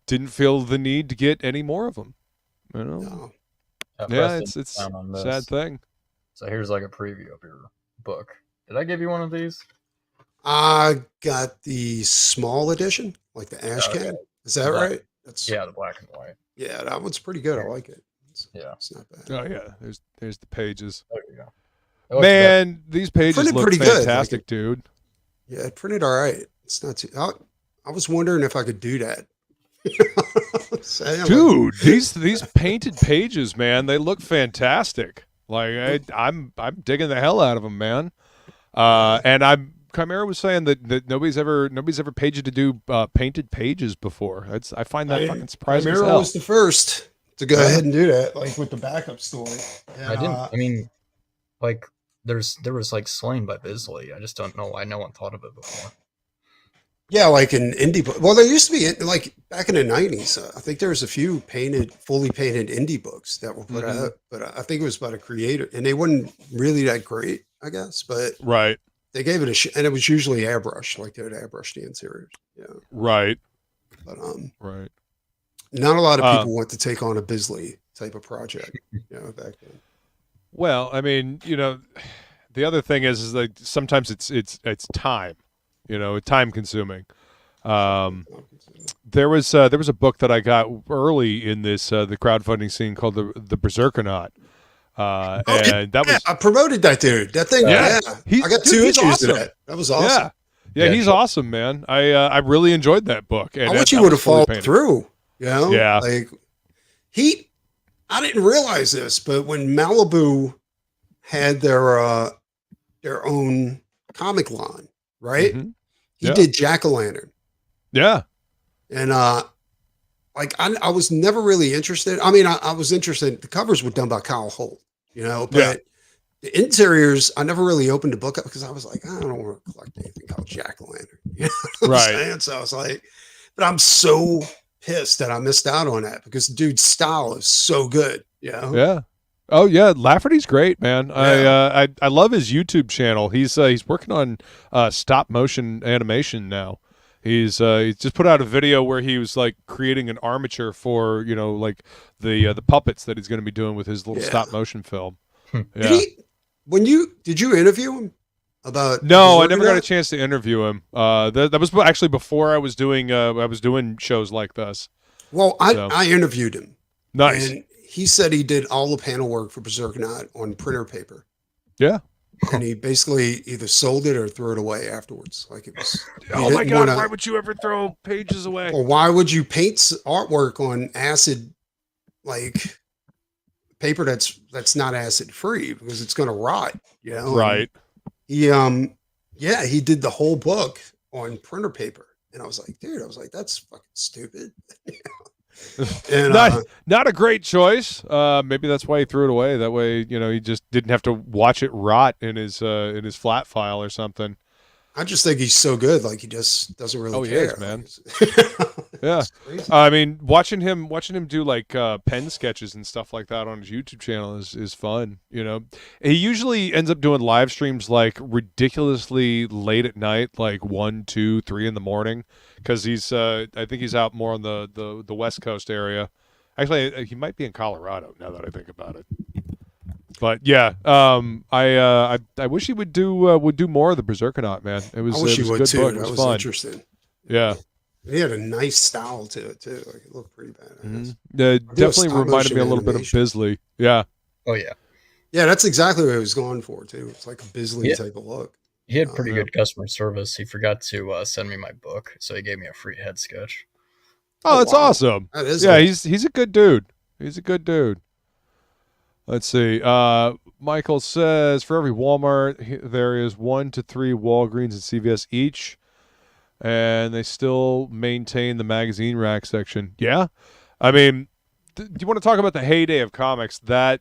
didn't feel the need to get any more of them. You know? No. Yeah, it's a sad thing. So here's like a preview of your book. Did I give you one of these? I got the small edition, like the ashcan. Okay. Is that right? That's the black and white. Yeah, that one's pretty good. I like it. It's not bad. Oh yeah, there's the pages. There you go. Man, these pages look fantastic, like dude. Yeah, it printed all right. It's not too. I was wondering if I could do that. Dude, these painted pages, man, they look fantastic. Like I'm digging the hell out of them, man. And Chimera was saying that nobody's ever paid you to do painted pages before. I find that fucking surprising. Chimera was the first to go ahead and do that, like with the backup story. And, I didn't. I mean, like there was like Slain by Bisley. I just don't know why no one thought of it before. Yeah, like an indie book. Well, there used to be, like back in the 90s, I think there was a few fully painted indie books that were put out, but I think it was about a creator, and they weren't really that great, I guess. But right, they gave it and it was usually airbrush, like they would airbrush the interiors. Yeah, right. But right. Not a lot of people want to take on a Bisley type of project, back then. Well, I mean, the other thing is like sometimes it's time. Time consuming. There was a book that I got early in this the crowdfunding scene called the Berserkernaut. And that was I promoted that dude. That thing, I got 2 issues awesome. of that. That was awesome. Yeah, he's awesome, man. I really enjoyed that book. And I wish he would have followed through. Yeah. Like I didn't realize this, but when Malibu had their own comic line, right? Mm-hmm. He did Jack-o'-lantern. Yeah. And I was never really interested. I mean, I was interested. The covers were done by Kyle Holt, but the interiors, I never really opened the book up because I was like, I don't want to collect anything called Jack-o'-lantern. Right. So I was like, but I'm so pissed that I missed out on that because the dude's style is so good. Yeah. Oh yeah, Lafferty's great, man. Yeah. I love his YouTube channel. He's working on stop motion animation now. He's just put out a video where he was like creating an armature for like the puppets that he's going to be doing with his little stop motion film. Yeah. Did you interview him about? No, I never got a chance to interview him. That was actually before I was doing shows like this. Well, I interviewed him. Nice. And he said he did all the panel work for Berserkernaut on printer paper. Yeah. And he basically either sold it or threw it away afterwards. Like it was. Oh my God! Why would you ever throw pages away? Or why would you paint artwork on acid, like paper that's not acid free because it's going to rot? Right. And he did the whole book on printer paper, and I was like, dude, that's fucking stupid. And, not a great choice. Maybe that's why he threw it away. That way, he just didn't have to watch it rot in his flat file or something. I just think he's so good. Like he just doesn't really care. He is, man. Yeah. I mean, watching him do like pen sketches and stuff like that on his YouTube channel is fun. He usually ends up doing live streams like ridiculously late at night, like 1, 2, 3 in the morning, because he's I think he's out more on the West Coast area. Actually, he might be in Colorado now that I think about it. But yeah, I wish he would do more of the Berserkernaut, man. It was, I wish it was he would a good too. book. It That was was fun. interesting. Yeah. He had a nice style to it too. Like it looked pretty badass. Mm-hmm. Definitely reminded me a little bit of Bisley. Yeah. Oh yeah. Yeah, that's exactly what he was going for too. It's like a Bisley type of look. He had pretty good customer service. He forgot to send me my book, so he gave me a free head sketch. Oh, that's awesome. That is he's a good dude. He's a good dude. Let's see. Michael says for every Walmart there is 1 to 3 Walgreens and CVS each, and they still maintain the magazine rack section. Yeah, I mean, do you want to talk about the heyday of comics that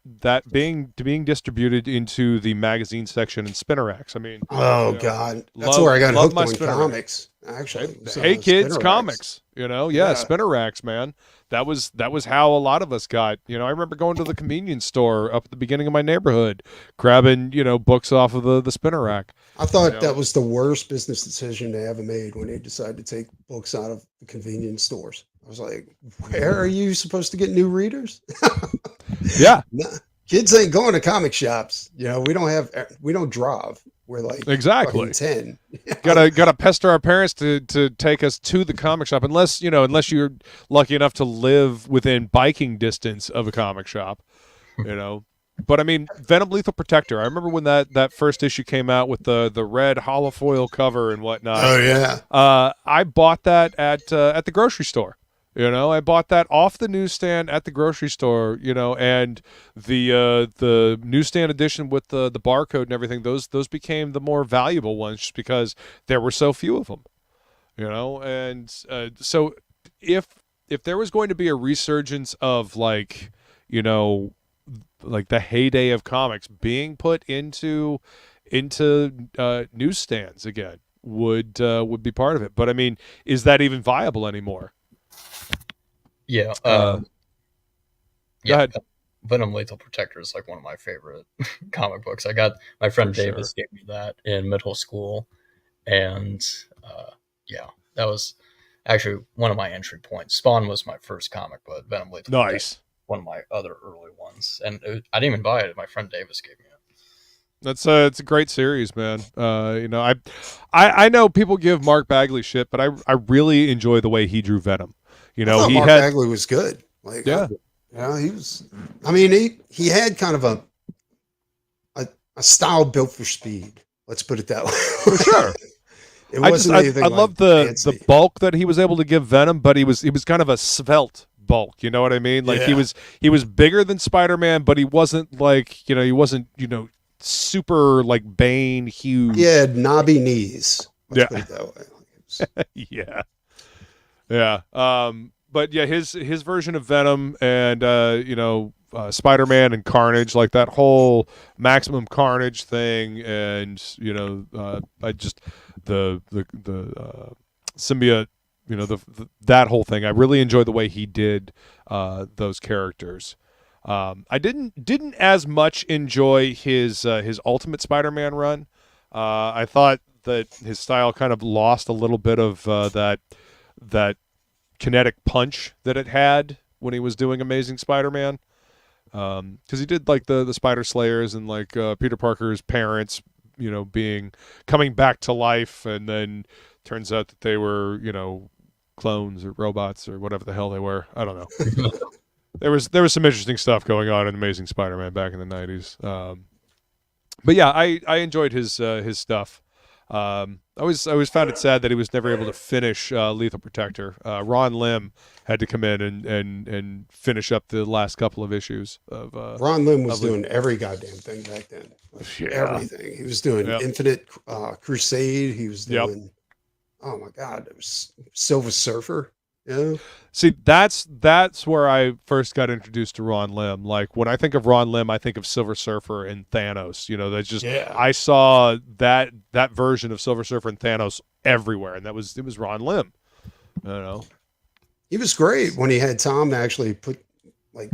being distributed into the magazine section in Spinnerax? I mean, oh God, that's where I got hooked on comics. Actually, hey kids, Spinnerax. comics. Spinnerax, man. That was how a lot of us got. I remember going to the convenience store up at the beginning of my neighborhood, grabbing books off of the spinner rack. I thought that was the worst business decision they ever made when they decided to take books out of the convenience stores. I was like, where are you supposed to get new readers? Yeah. No, kids ain't going to comic shops. We don't drive. We're like exactly 10. Gotta pester our parents to take us to the comic shop unless you're lucky enough to live within biking distance of a comic shop, But I mean, Venom Lethal Protector. I remember when that first issue came out with the red holofoil cover and whatnot. Oh yeah. I bought that at the grocery store. I bought that off the newsstand at the grocery store. And the newsstand edition with the barcode and everything. Those became the more valuable ones just because there were so few of them. And so if there was going to be a resurgence of like the heyday of comics being put into newsstands again would be part of it. But I mean, is that even viable anymore? Yeah. Go ahead. Venom Lethal Protector is like one of my favorite comic books. I got my friend Davis gave me that in middle school, and that was actually one of my entry points. Spawn was my first comic, but Venom Lethal Protector, one of my other early ones, and I didn't even buy it. My friend Davis gave me it. It's a great series, man. I know people give Mark Bagley shit, but I really enjoy the way he drew Venom. Mark Bagley was good. Like, he was. I mean, he had kind of a style built for speed. Let's put it that way. For sure. It wasn't anything. I love the bulk that he was able to give Venom, but he was kind of a svelte bulk. You know what I mean? Like he was bigger than Spider-Man, but he wasn't like he wasn't super like Bane huge. He had knobby knees. Let's put it that way. Yeah. But yeah, his version of Venom and Spider-Man and Carnage, like that whole Maximum Carnage thing, and I just the symbiote, that whole thing. I really enjoyed the way he did those characters. I didn't as much enjoy his Ultimate Spider-Man run. I thought that his style kind of lost a little bit of that kinetic punch that it had when he was doing Amazing Spider-Man, because he did like the Spider Slayers and like Peter Parker's parents, coming back to life, and then turns out that they were clones or robots or whatever the hell they were. I don't know. There was some interesting stuff going on in Amazing Spider-Man back in the 90s. But yeah, I enjoyed his stuff. I always found it sad that he was never able to finish Lethal Protector. Ron Lim had to come in and finish up the last couple of issues of. Ron Lim was doing every goddamn thing back then. Everything. He was doing Infinite Crusade. He was doing. Oh my God! It was Silver Surfer. Yeah. See, that's where I first got introduced to Ron Lim. Like when I think of Ron Lim, I think of Silver Surfer and Thanos. That's just I saw that version of Silver Surfer and Thanos everywhere, and it was Ron Lim. I don't know. He was great when he had Tom actually put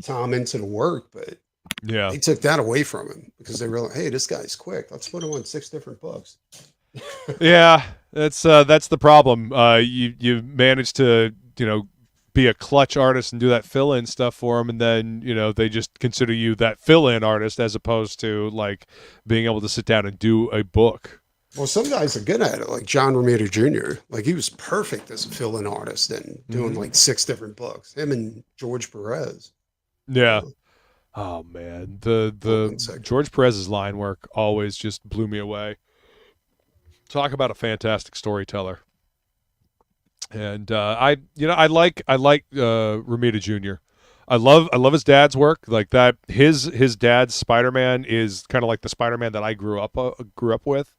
Tom into the work, but they took that away from him because they realized, hey, this guy's quick. Let's put him on 6 different books. Yeah, that's the problem. You managed to be a clutch artist and do that fill-in stuff for them, and then they just consider you that fill-in artist as opposed to like being able to sit down and do a book. Well, some guys are good at it, like John Romita Jr. Like he was perfect as a fill-in artist and doing like 6 different books. Him and George Perez. Yeah. Oh man, the George Perez's line work always just blew me away. Talk about a fantastic storyteller. And I like Romita Jr. I love his dad's work. Like that, his dad's Spider-Man is kind of like the Spider-Man that I grew up with,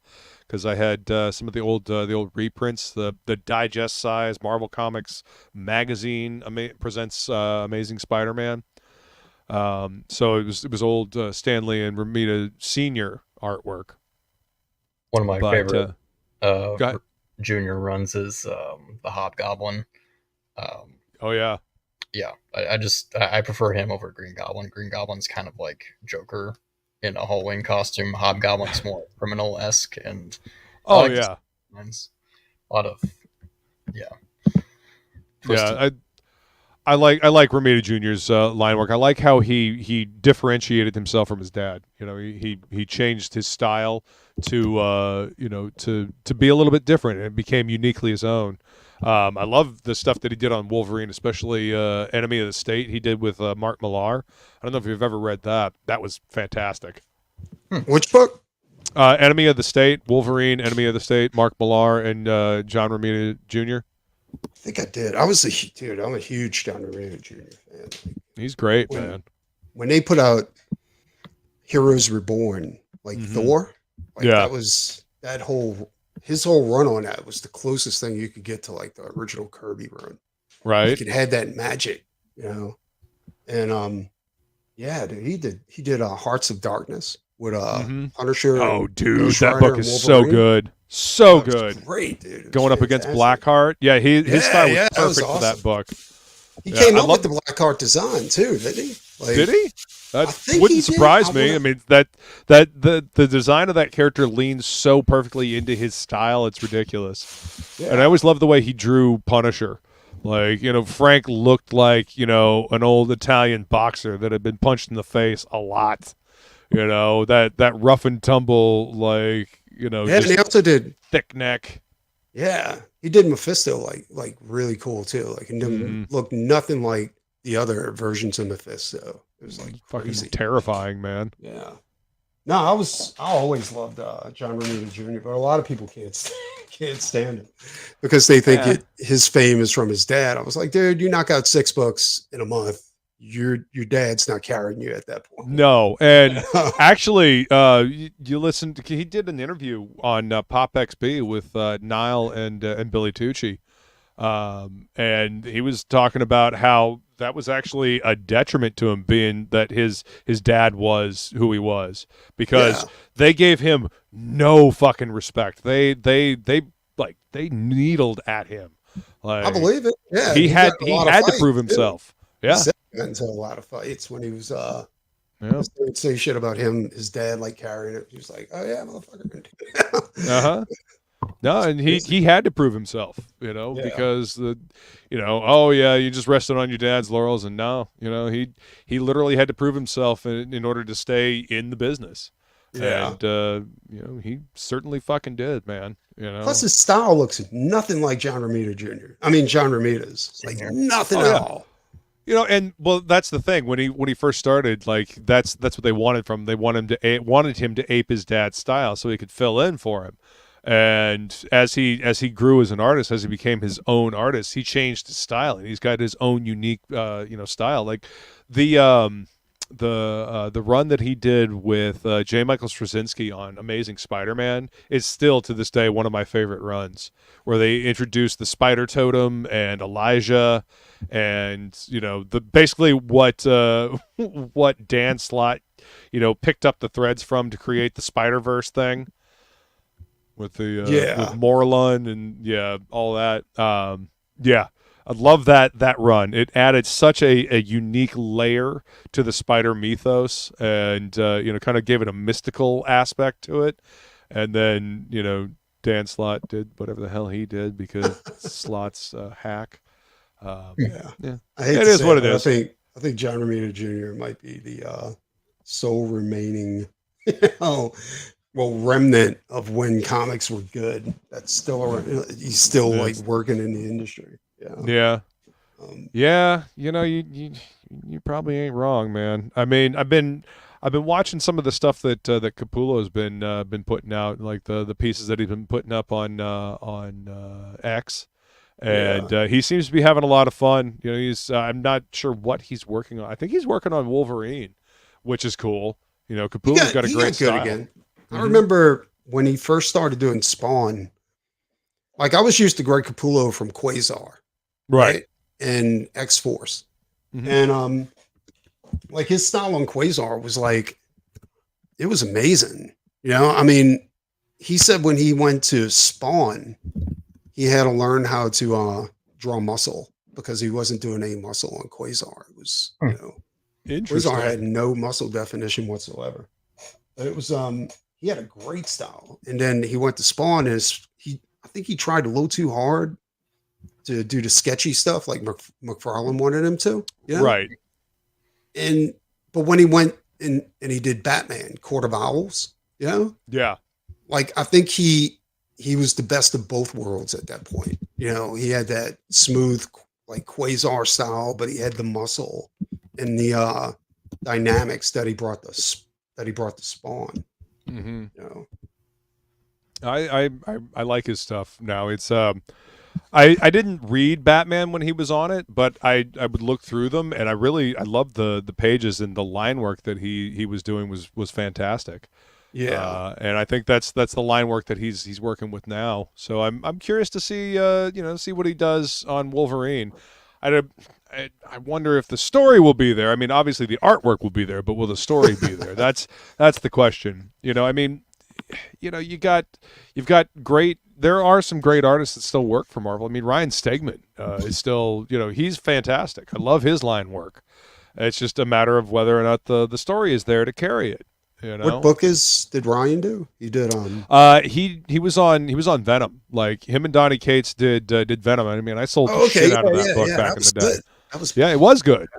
because I had some of the old reprints, the digest size Marvel Comics magazine presents Amazing Spider-Man. So it was old Stanley and Romita Senior artwork. One of my favorite junior runs is the Hobgoblin. Oh yeah. Yeah, I prefer him over Green Goblin. Green Goblin's kind of like Joker in a Halloween costume. Hobgoblin's more criminal-esque, and a lot of I like Romita Jr.'s line work. I like how he differentiated himself from his dad. You know, he changed his style to to be a little bit different, and became uniquely his own. I love the stuff that he did on Wolverine, especially Enemy of the State he did with Mark Millar. I don't know if you've ever read that. That was fantastic. Which book? Enemy of the State, Wolverine, Enemy of the State, Mark Millar, and John Romita Jr. I think I did. I'm a huge John Romita Jr. fan. He's great, man. When they put out Heroes Reborn, like Thor, that was his whole run on that was the closest thing you could get to like the original Kirby run. Right. Like it had that magic, And dude, he did Hearts of Darkness with Punisher. Oh, dude, that book is so good. So good. Great, dude. Going up against Blackheart. Yeah, his style was perfect for that book. He came up with the Blackheart design too, didn't he? Did he? That wouldn't surprise me. I mean, the design of that character leans so perfectly into his style, it's ridiculous. Yeah. And I always loved the way he drew Punisher. Like, Frank looked like, an old Italian boxer that had been punched in the face a lot. That rough and tumble, like, and he also did thick neck. Yeah, he did Mephisto like really cool too. Like, it didn't look nothing like the other versions of Mephisto. It was like fucking crazy. Terrifying, man. Yeah. No, I always loved John Romita Jr., but a lot of people can't stand him because they think his fame is from his dad. I was like, dude, you knock out 6 books in a month. Your dad's not carrying you at that point. No, and actually, you listened to, he did an interview on Pop XB with Niall and Billy Tucci, and he was talking about how that was actually a detriment to him, being that his dad was who he was, because they gave him no fucking respect. They needled at him. Like, I believe it. Yeah, he had to prove himself. Yeah. He got into a lot of fights when he was would say shit about him, his dad like carrying it. He was like, oh yeah, motherfucker. No, and he had to prove himself, because you just rested on your dad's laurels, and no, he literally had to prove himself in order to stay in the business. Yeah. And he certainly fucking did, man. Plus his style looks nothing like John Romita Jr. I mean, John Romita's like nothing at all. And well, that's the thing. When he first started, like that's what they wanted from him. They wanted him to ape his dad's style so he could fill in for him. And as he grew as an artist, as he became his own artist, he changed his style, and he's got his own unique style. Like the run that he did with J. Michael Straczynski on Amazing Spider-Man is still to this day one of my favorite runs, where they introduced the Spider Totem and Elijah, and basically what Dan Slott picked up the threads from to create the Spider-Verse thing with the with Morlun and all that. I love that run. It added such a unique layer to the Spider mythos, and kind of gave it a mystical aspect to it. And then Dan Slott did whatever the hell he did, because Slott's hack. I it is what it is. I think John Romita Jr. might be the sole remaining remnant of when comics were good. That's still around. He's still like working in the industry. You probably ain't wrong, man. I mean, I've been watching some of the stuff that Capullo's been putting out, like the pieces that he's been putting up on X, and he seems to be having a lot of fun. He's I'm not sure what he's working on. I think he's working on Wolverine, which is cool. Capullo's got a great style. Again. I remember when he first started doing Spawn, like I was used to Greg Capullo from Quasar, Right. and X-Force. Mhm. And like his style on Quasar was like, it was amazing. You know, I mean, he said when he went to Spawn, he had to learn how to draw muscle because he wasn't doing any muscle on Quasar. It was, you know, Interesting. Quasar had no muscle definition whatsoever. But it was he had a great style. And then he went to Spawn and I think he tried a little too hard to do the sketchy stuff like McFarlane wanted him to. You know? Right. But when he went and he did Batman, Court of Owls, you know? Yeah. Like I think he was the best of both worlds at that point. You know, he had that smooth like Quasar style, but he had the muscle and the dynamics that he brought the Spawn. Mm-hmm. You know, I like his stuff now. It's I didn't read Batman when he was on it, but I would look through them, and I loved the pages, and the line work that he was doing was fantastic. yeah. And I think that's the line work that he's working with now. So I'm curious to see see what he does on Wolverine. I wonder if the story will be there. I mean, obviously the artwork will be there, but will the story be there? That's the question. You know, I mean, you know, you've got great. There are some great artists that still work for Marvel. I mean, Ryan Stegman is still, you know, he's fantastic. I love his line work. It's just a matter of whether or not the story is there to carry it. You know? What book did Ryan do? He did he was on Venom. Like him and Donny Cates did Venom. I mean, I sold the shit out of that book back in the day. It was good.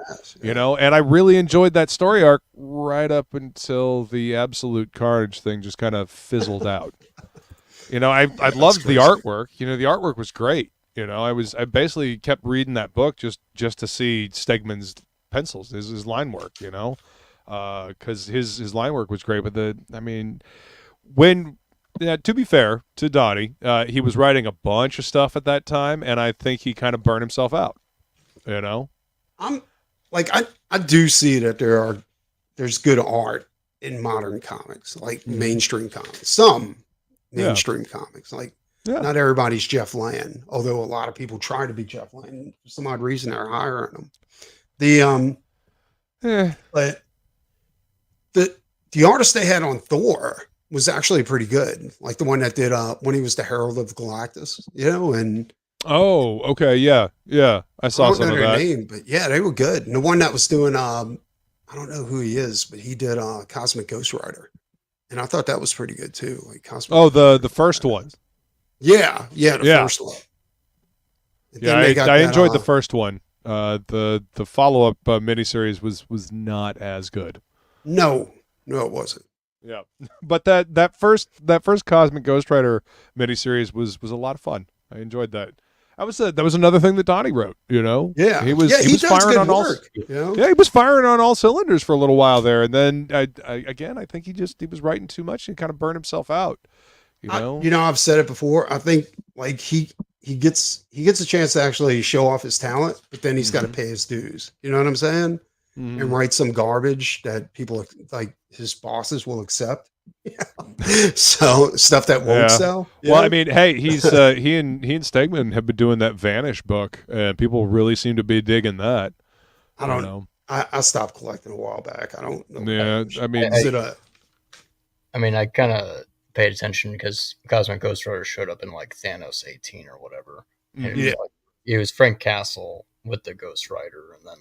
You know, and I really enjoyed that story arc right up until the Absolute Carnage thing just kind of fizzled out. You know, I loved the artwork. You know, the artwork was great. You know, I basically kept reading that book just to see Stegman's pencils, his line work. You know. Because his line work was great, but to be fair to Donnie, he was writing a bunch of stuff at that time, and I think he kind of burned himself out. You know, I'm like I do see that there's good art in modern comics, like mainstream comics. Some mainstream comics, like not everybody's Jeff Land, although a lot of people try to be Jeff Land. For some odd reason, they're hiring him. But the artist they had on Thor was actually pretty good. Like the one that did when he was the Herald of Galactus, you know, and oh, okay, yeah. I saw some of that. Name, but yeah, they were good. And the one that was doing I don't know who he is, but he did Cosmic Ghost Rider. And I thought that was pretty good too. Like Cosmic the first one. Yeah, the first one. And I enjoyed the first one. The follow-up miniseries was not as good. No, it wasn't. Yeah, but that first Cosmic Ghost Rider miniseries was a lot of fun. I enjoyed that. That was another thing that Donnie wrote. You know, he was firing on all. You know? Yeah, he was firing on all cylinders for a little while there, and then I think he was writing too much and kind of burned himself out. You know, I've said it before. I think like he gets a chance to actually show off his talent, but then he's got to pay his dues. You know what I'm saying? Mm-hmm. And write some garbage that people like his bosses will accept. So stuff that won't sell. Well, I mean, hey, he's he and Stegman have been doing that Vanish book, and people really seem to be digging that. I don't know. I stopped collecting a while back. I don't know. Yeah, I mean, I kind of paid attention because Cosmic Ghost Rider showed up in like Thanos 18 or whatever. Mm-hmm. It was Frank Castle with the Ghost Rider, and then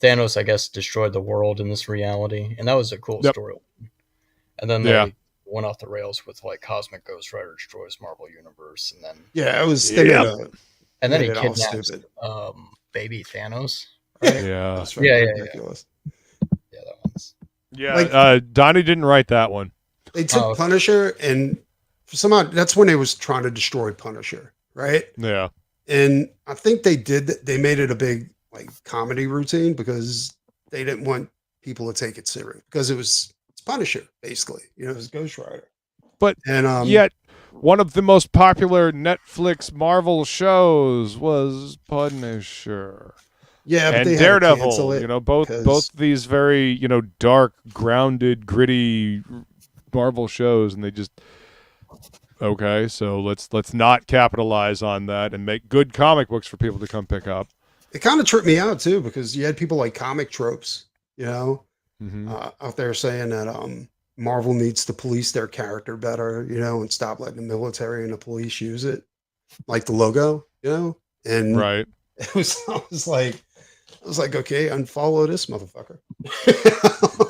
Thanos, I guess, destroyed the world in this reality, and that was a cool story. And then they went off the rails with like Cosmic Ghost Rider destroys Marvel Universe, and then it was and then he kidnaps baby Thanos. Right? Yeah, ridiculous. Yeah, that one's Donnie didn't write that one. They took Punisher, and somehow that's when they was trying to destroy Punisher, right? Yeah, and I think they made it a big like comedy routine because they didn't want people to take it serious because it's Punisher basically, you know, it's Ghost Rider. But yet one of the most popular Netflix Marvel shows was Punisher. Yeah, but and they Daredevil, you know, both these very, you know, dark, grounded, gritty Marvel shows, and they just Okay, so let's not capitalize on that and make good comic books for people to come pick up. It kind of tripped me out too, because you had people like Comic Tropes, Mm-hmm. out there saying that Marvel needs to police their character better, and stop letting the military and the police use it, like the logo, and Right. I was like, okay, unfollow this motherfucker.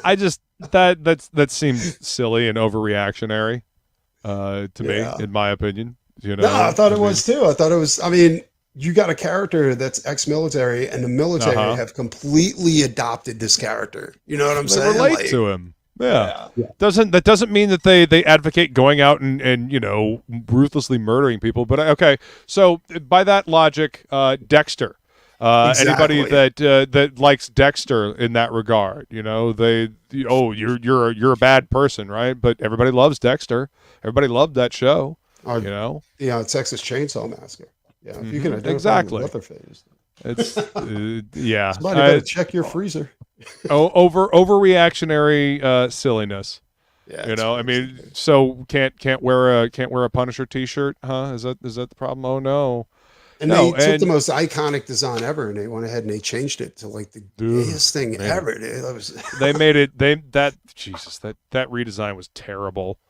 I just that seems silly and overreactionary to me, in my opinion. No, I thought it was too. I thought it was. I mean, you got a character that's ex-military, and the military have completely adopted this character. You know what I'm saying? Relate to him. Yeah. That doesn't mean that they advocate going out and ruthlessly murdering people. But okay, so by that logic, Dexter. Anybody that likes Dexter in that regard, you're a bad person, right? But everybody loves Dexter. Everybody loved that show. Texas Chainsaw Massacre. Yeah, if you can identify exactly. Leatherface. It's yeah. Somebody better check your freezer. Overreactionary silliness. Yeah, I mean, so can't wear a Punisher T-shirt, huh? Is that the problem? Oh no. And they took the most iconic design ever, and they went ahead and they changed it to like the gayest thing ever. Dude. That was they made it. That redesign was terrible.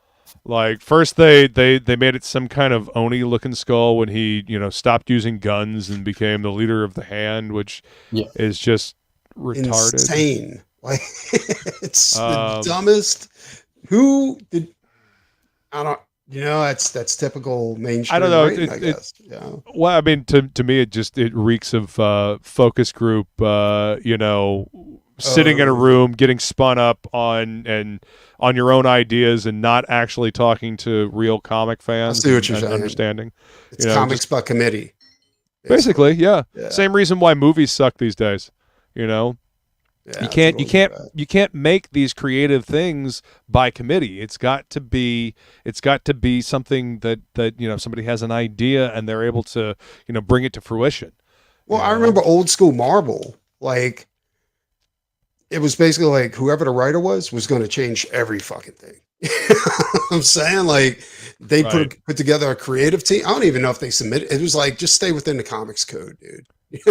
Like first they made it some kind of Oni looking skull when he stopped using guns and became the leader of the Hand, which is just retarded, insane. Like it's the dumbest. Who did? I don't. That's typical mainstream. I don't know. Writing, I guess. Well, I mean, to me, it reeks of focus group. Sitting in a room, getting spun up on your own ideas, and not actually talking to real comic fans. I see what you're saying. Understanding. It's comics by committee. Basically, yeah. Same reason why movies suck these days. Yeah, you can't make these creative things by committee. It's got to be something that somebody has an idea and they're able to bring it to fruition. Well, I remember old school Marvel, like it was basically like whoever the writer was going to change every fucking thing. I'm saying, like they put together a creative team. I don't even know if they submitted. It was like just stay within the comics code, dude.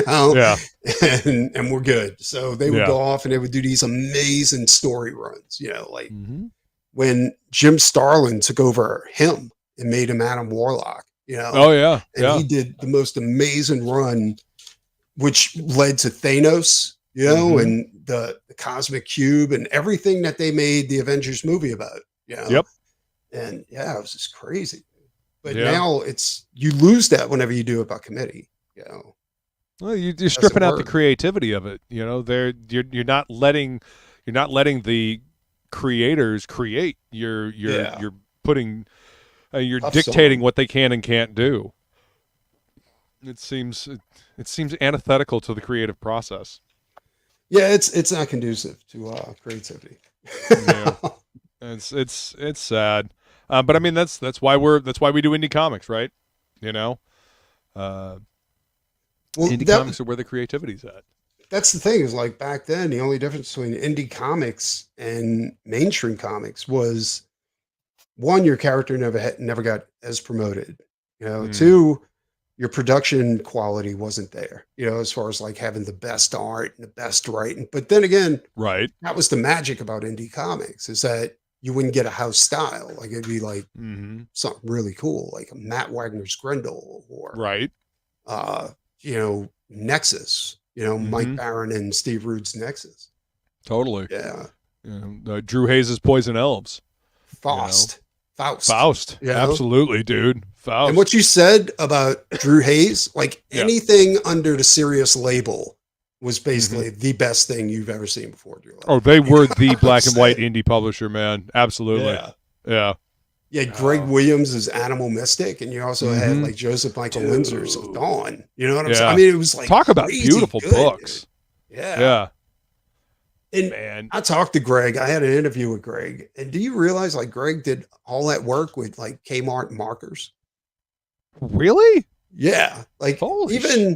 And we're good. So they would go off and they would do these amazing story runs, like when Jim Starlin took over him and made him Adam Warlock, and he did the most amazing run, which led to Thanos, and the Cosmic Cube and everything that they made the Avengers movie about, and it was just crazy. But now you lose that whenever you do it by committee, Well, you're stripping out the creativity of it. You're not letting the creators create. You're putting you're dictating what they can and can't do. It seems antithetical to the creative process. Yeah, it's not conducive to creativity. It's sad, but I mean that's why we do indie comics, right? Indie comics are where the creativity's at. That's the thing, is like back then, the only difference between indie comics and mainstream comics was one, your character never got as promoted. Two, your production quality wasn't there, as far as like having the best art and the best writing. But then again, that was the magic about indie comics, is that you wouldn't get a house style. Like it'd be like something really cool, like a Matt Wagner's Grendel or Nexus, Mike Barron and Steve Rude's Nexus. Totally. Yeah. Drew Hayes' Poison Elves. Faust. Absolutely, dude. Faust. And what you said about Drew Hayes, like anything under the Serious label was basically the best thing you've ever seen before. Oh, they were the black and white indie publisher, man. Absolutely. Yeah. Yeah, Greg Williams is Animal Mystic, and you also had like Joseph Michael Winzer's Dawn. You know what I'm saying? I mean, it was like talk about beautiful books. Dude. And I talked to Greg. I had an interview with Greg. And do you realize like Greg did all that work with like Kmart markers? Really? Yeah. Like even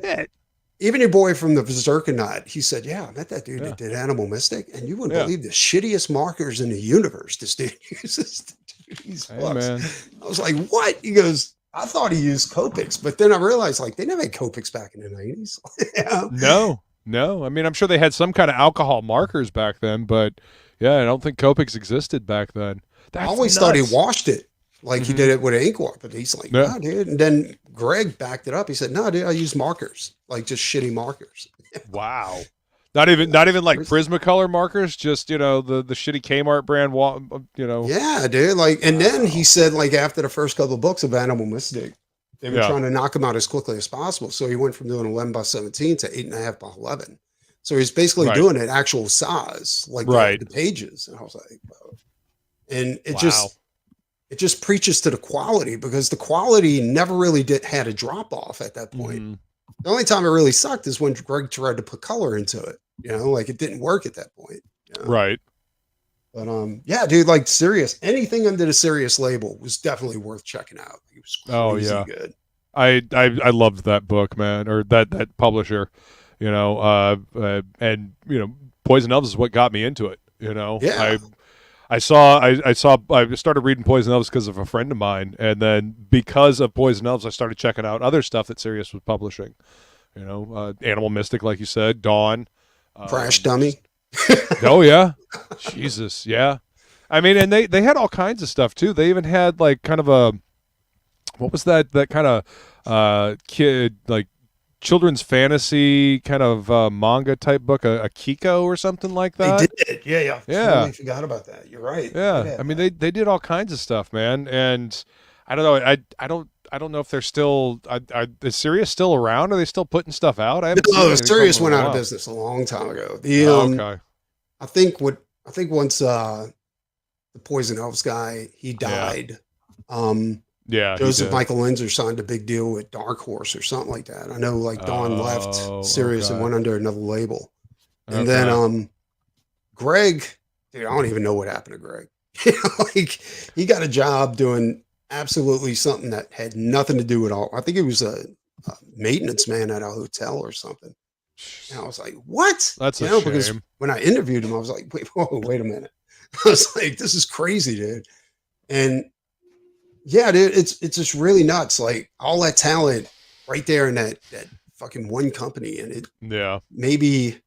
your boy from the Berserkernaut, he said, I met that dude that did Animal Mystic, and you wouldn't believe the shittiest markers in the universe this dude uses to do these Hey, books. man. I was like, what? He goes, I thought he used Copics, but then I realized like they never had Copics back in the 90s. No. I mean, I'm sure they had some kind of alcohol markers back then, but yeah, I don't think Copics existed back then. I always thought he washed it like he did it with an ink wash, but he's like, no, dude. And then Greg backed it up. He said, no, dude, I use markers, like just shitty markers. Wow. Not even like Prismacolor markers, just, you know, the shitty Kmart brand, you know. Yeah, dude. Like, and then he said, like, after the first couple of books of Animal Mystic, they were trying to knock him out as quickly as possible. So he went from doing 11 by 17 to 8.5 by 11. So he's basically doing it actual size, like the pages. And I was like, wow. And it just preaches to the quality, because the quality never really had a drop off at that point. The only time it really sucked is when Greg tried to put color into it. You know, like it didn't work at that point. You know? Right. But yeah, dude, like serious, anything under the Serious label was definitely worth checking out. It was crazy good. I loved that book, man, or that publisher. You know, and you know, Poison Elves is what got me into it. You know, I started reading Poison Elves because of a friend of mine, and then because of Poison Elves, I started checking out other stuff that Sirius was publishing. You know, Animal Mystic, like you said, Dawn, Crash Dummy. Oh yeah, Jesus, yeah. I mean, and they had all kinds of stuff too. They even had like kind of a, what was that kind of kid, like children's fantasy kind of manga type book, a Kiko or something like that. They did, yeah. Totally forgot about that. You're right. Yeah, I mean they did all kinds of stuff, man. And I don't know. I don't know if they're still. Is Sirius still around? Are they still putting stuff out? No, Sirius went out of business a long time ago. Okay. I think once the Poison Elves guy, he died. Joseph Michael Linzer signed a big deal with Dark Horse or something like that. I know, like Dawn left Sirius and went under another label, and then Greg, dude, I don't even know what happened to Greg. Like he got a job doing absolutely something that had nothing to do at all. I think he was a maintenance man at a hotel or something. And I was like, what? That's a shame. Because when I interviewed him, I was like, wait a minute. I was like, this is crazy, dude. And yeah, dude, it's just really nuts. Like all that talent right there in that fucking one company. And it, maybe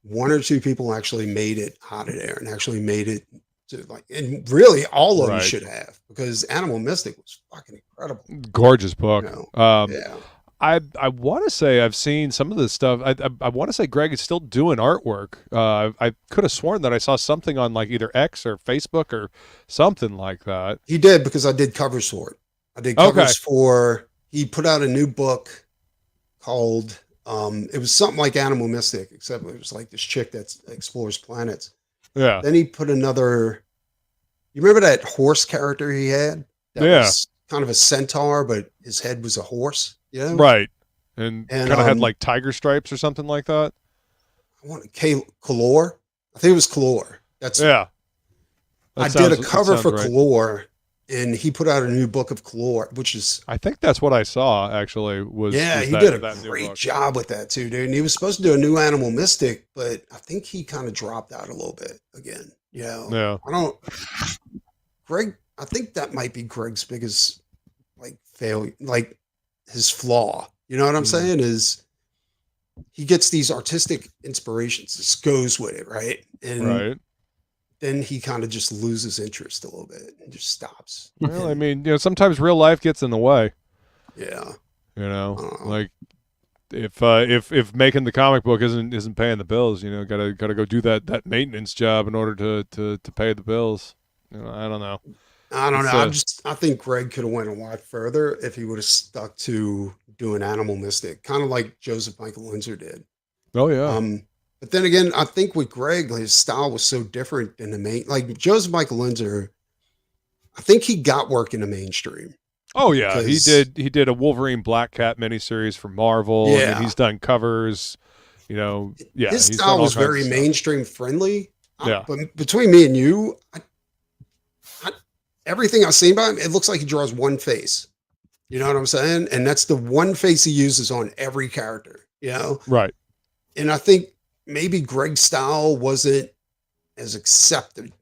one or two people actually made it out of there and actually made it to like, and really all of them should have, because Animal Mystic was fucking incredible. Gorgeous book. You know? I want to say I've seen some of this stuff. I want to say Greg is still doing artwork. I could have sworn that I saw something on like either X or Facebook or something like that. He did, because I did covers for it. I did covers for, he put out a new book called, it was something like Animal Mystic, except it was like this chick that explores planets. Yeah. Then he put another, you remember that horse character he had? That was kind of a centaur, but his head was a horse. Yeah. Right. And kind of had like tiger stripes or something like that. I want Kalor. I think it was Kalor. That's I did a cover for Kalor, and he put out a new book of Kalor, which is, I think that's what I saw actually was. He did a great job with that too, dude. And he was supposed to do a new Animal Mystic, but I think he kind of dropped out a little bit again. You know? I think that might be Greg's biggest like failure, like his flaw. You know what I'm saying? Is he gets these artistic inspirations, just goes with it, right? And then he kind of just loses interest a little bit and just stops. Well, I mean, you know, sometimes real life gets in the way. Yeah. You know, like if making the comic book isn't paying the bills, you know, gotta go do that maintenance job in order to pay the bills. You know, I don't know. I think Greg could have went a lot further if he would have stuck to doing Animal Mystic, kind of like Joseph Michael Linzer did. Oh yeah. But then again, I think with Greg, his style was so different than the main. Like Joseph Michael Linzer, I think he got work in the mainstream. Oh yeah, he did a Wolverine Black Cat miniseries for Marvel. Yeah, and he's done covers. You know, his style was very mainstream friendly. Yeah, but between me and you, everything I've seen about him, it looks like he draws one face. You know what I'm saying? And that's the one face he uses on every character. You know, right? And I think maybe Greg's style wasn't as accepted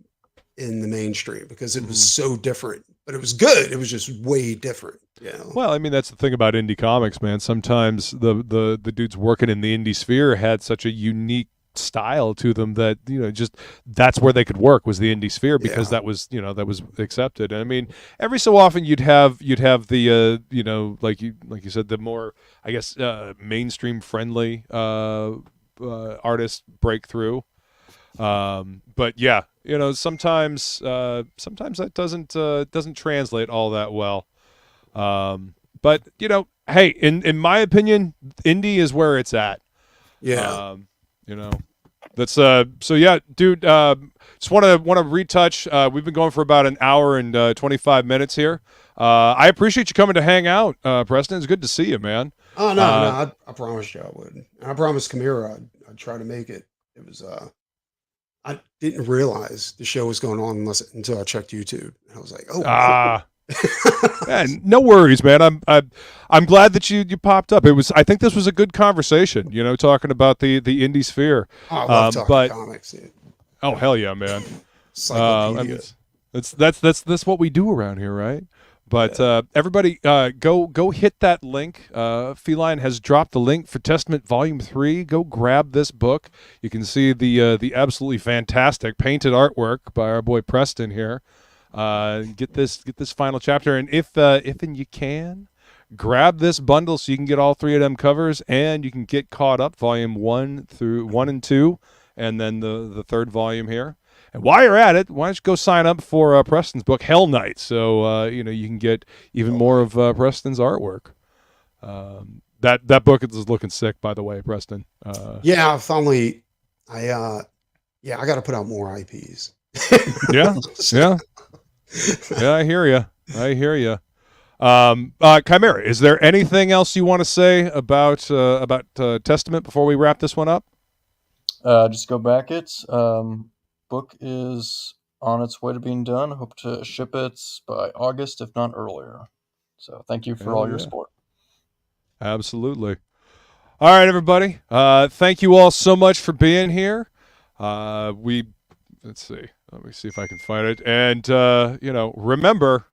in the mainstream because it was so different. But it was good. It was just way different. Yeah. Well, I mean, that's the thing about indie comics, man. Sometimes the dudes working in the indie sphere had such a unique style to them that, you know, just that's where they could work, was the indie sphere, because that was, you know, that was accepted. And I mean, every so often you'd have the you know, like you said, the more, I guess, mainstream friendly artists break through. But yeah, you know, sometimes that doesn't translate all that well. But you know, hey, in my opinion, indie is where it's at. Yeah. You know, that's so yeah, dude. Just want to retouch. We've been going for about an hour and 25 minutes here. I appreciate you coming to hang out, Preston. It's good to see you, man. Oh no, I promised you I would. And I promised Chimera I'd try to make it. It was I didn't realize the show was going on until I checked YouTube. I was like, oh. Man, no worries, man. I'm glad that you popped up. I think this was a good conversation, you know, talking about the indie sphere. Oh, I love talking comics. Dude. Oh, hell yeah, man. I mean, that's what we do around here, right? But everybody, go hit that link. Feline has dropped the link for Testament Volume 3. Go grab this book. You can see the absolutely fantastic painted artwork by our boy Preston here. Get this final chapter, and if you can, grab this bundle so you can get all 3 of them covers, and you can get caught up Volume 1 and 2, and then the 3rd volume here. And while you're at it, why don't you go sign up for Preston's book, Hell Knight, so you know, you can get even more of Preston's artwork. That book is looking sick, by the way, Preston. Yeah, finally, I got to put out more IPs. Yeah. I hear you. Chimera, is there anything else you want to say about Testament before we wrap this one up? Just go back it. Book is on its way to being done. Hope to ship it by August, if not earlier. So thank you for all your support. Absolutely. All right, everybody. Thank you all so much for being here. Let's see. Let me see if I can find it. And, you know, remember.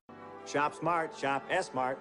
Shop smart, shop S-Mart.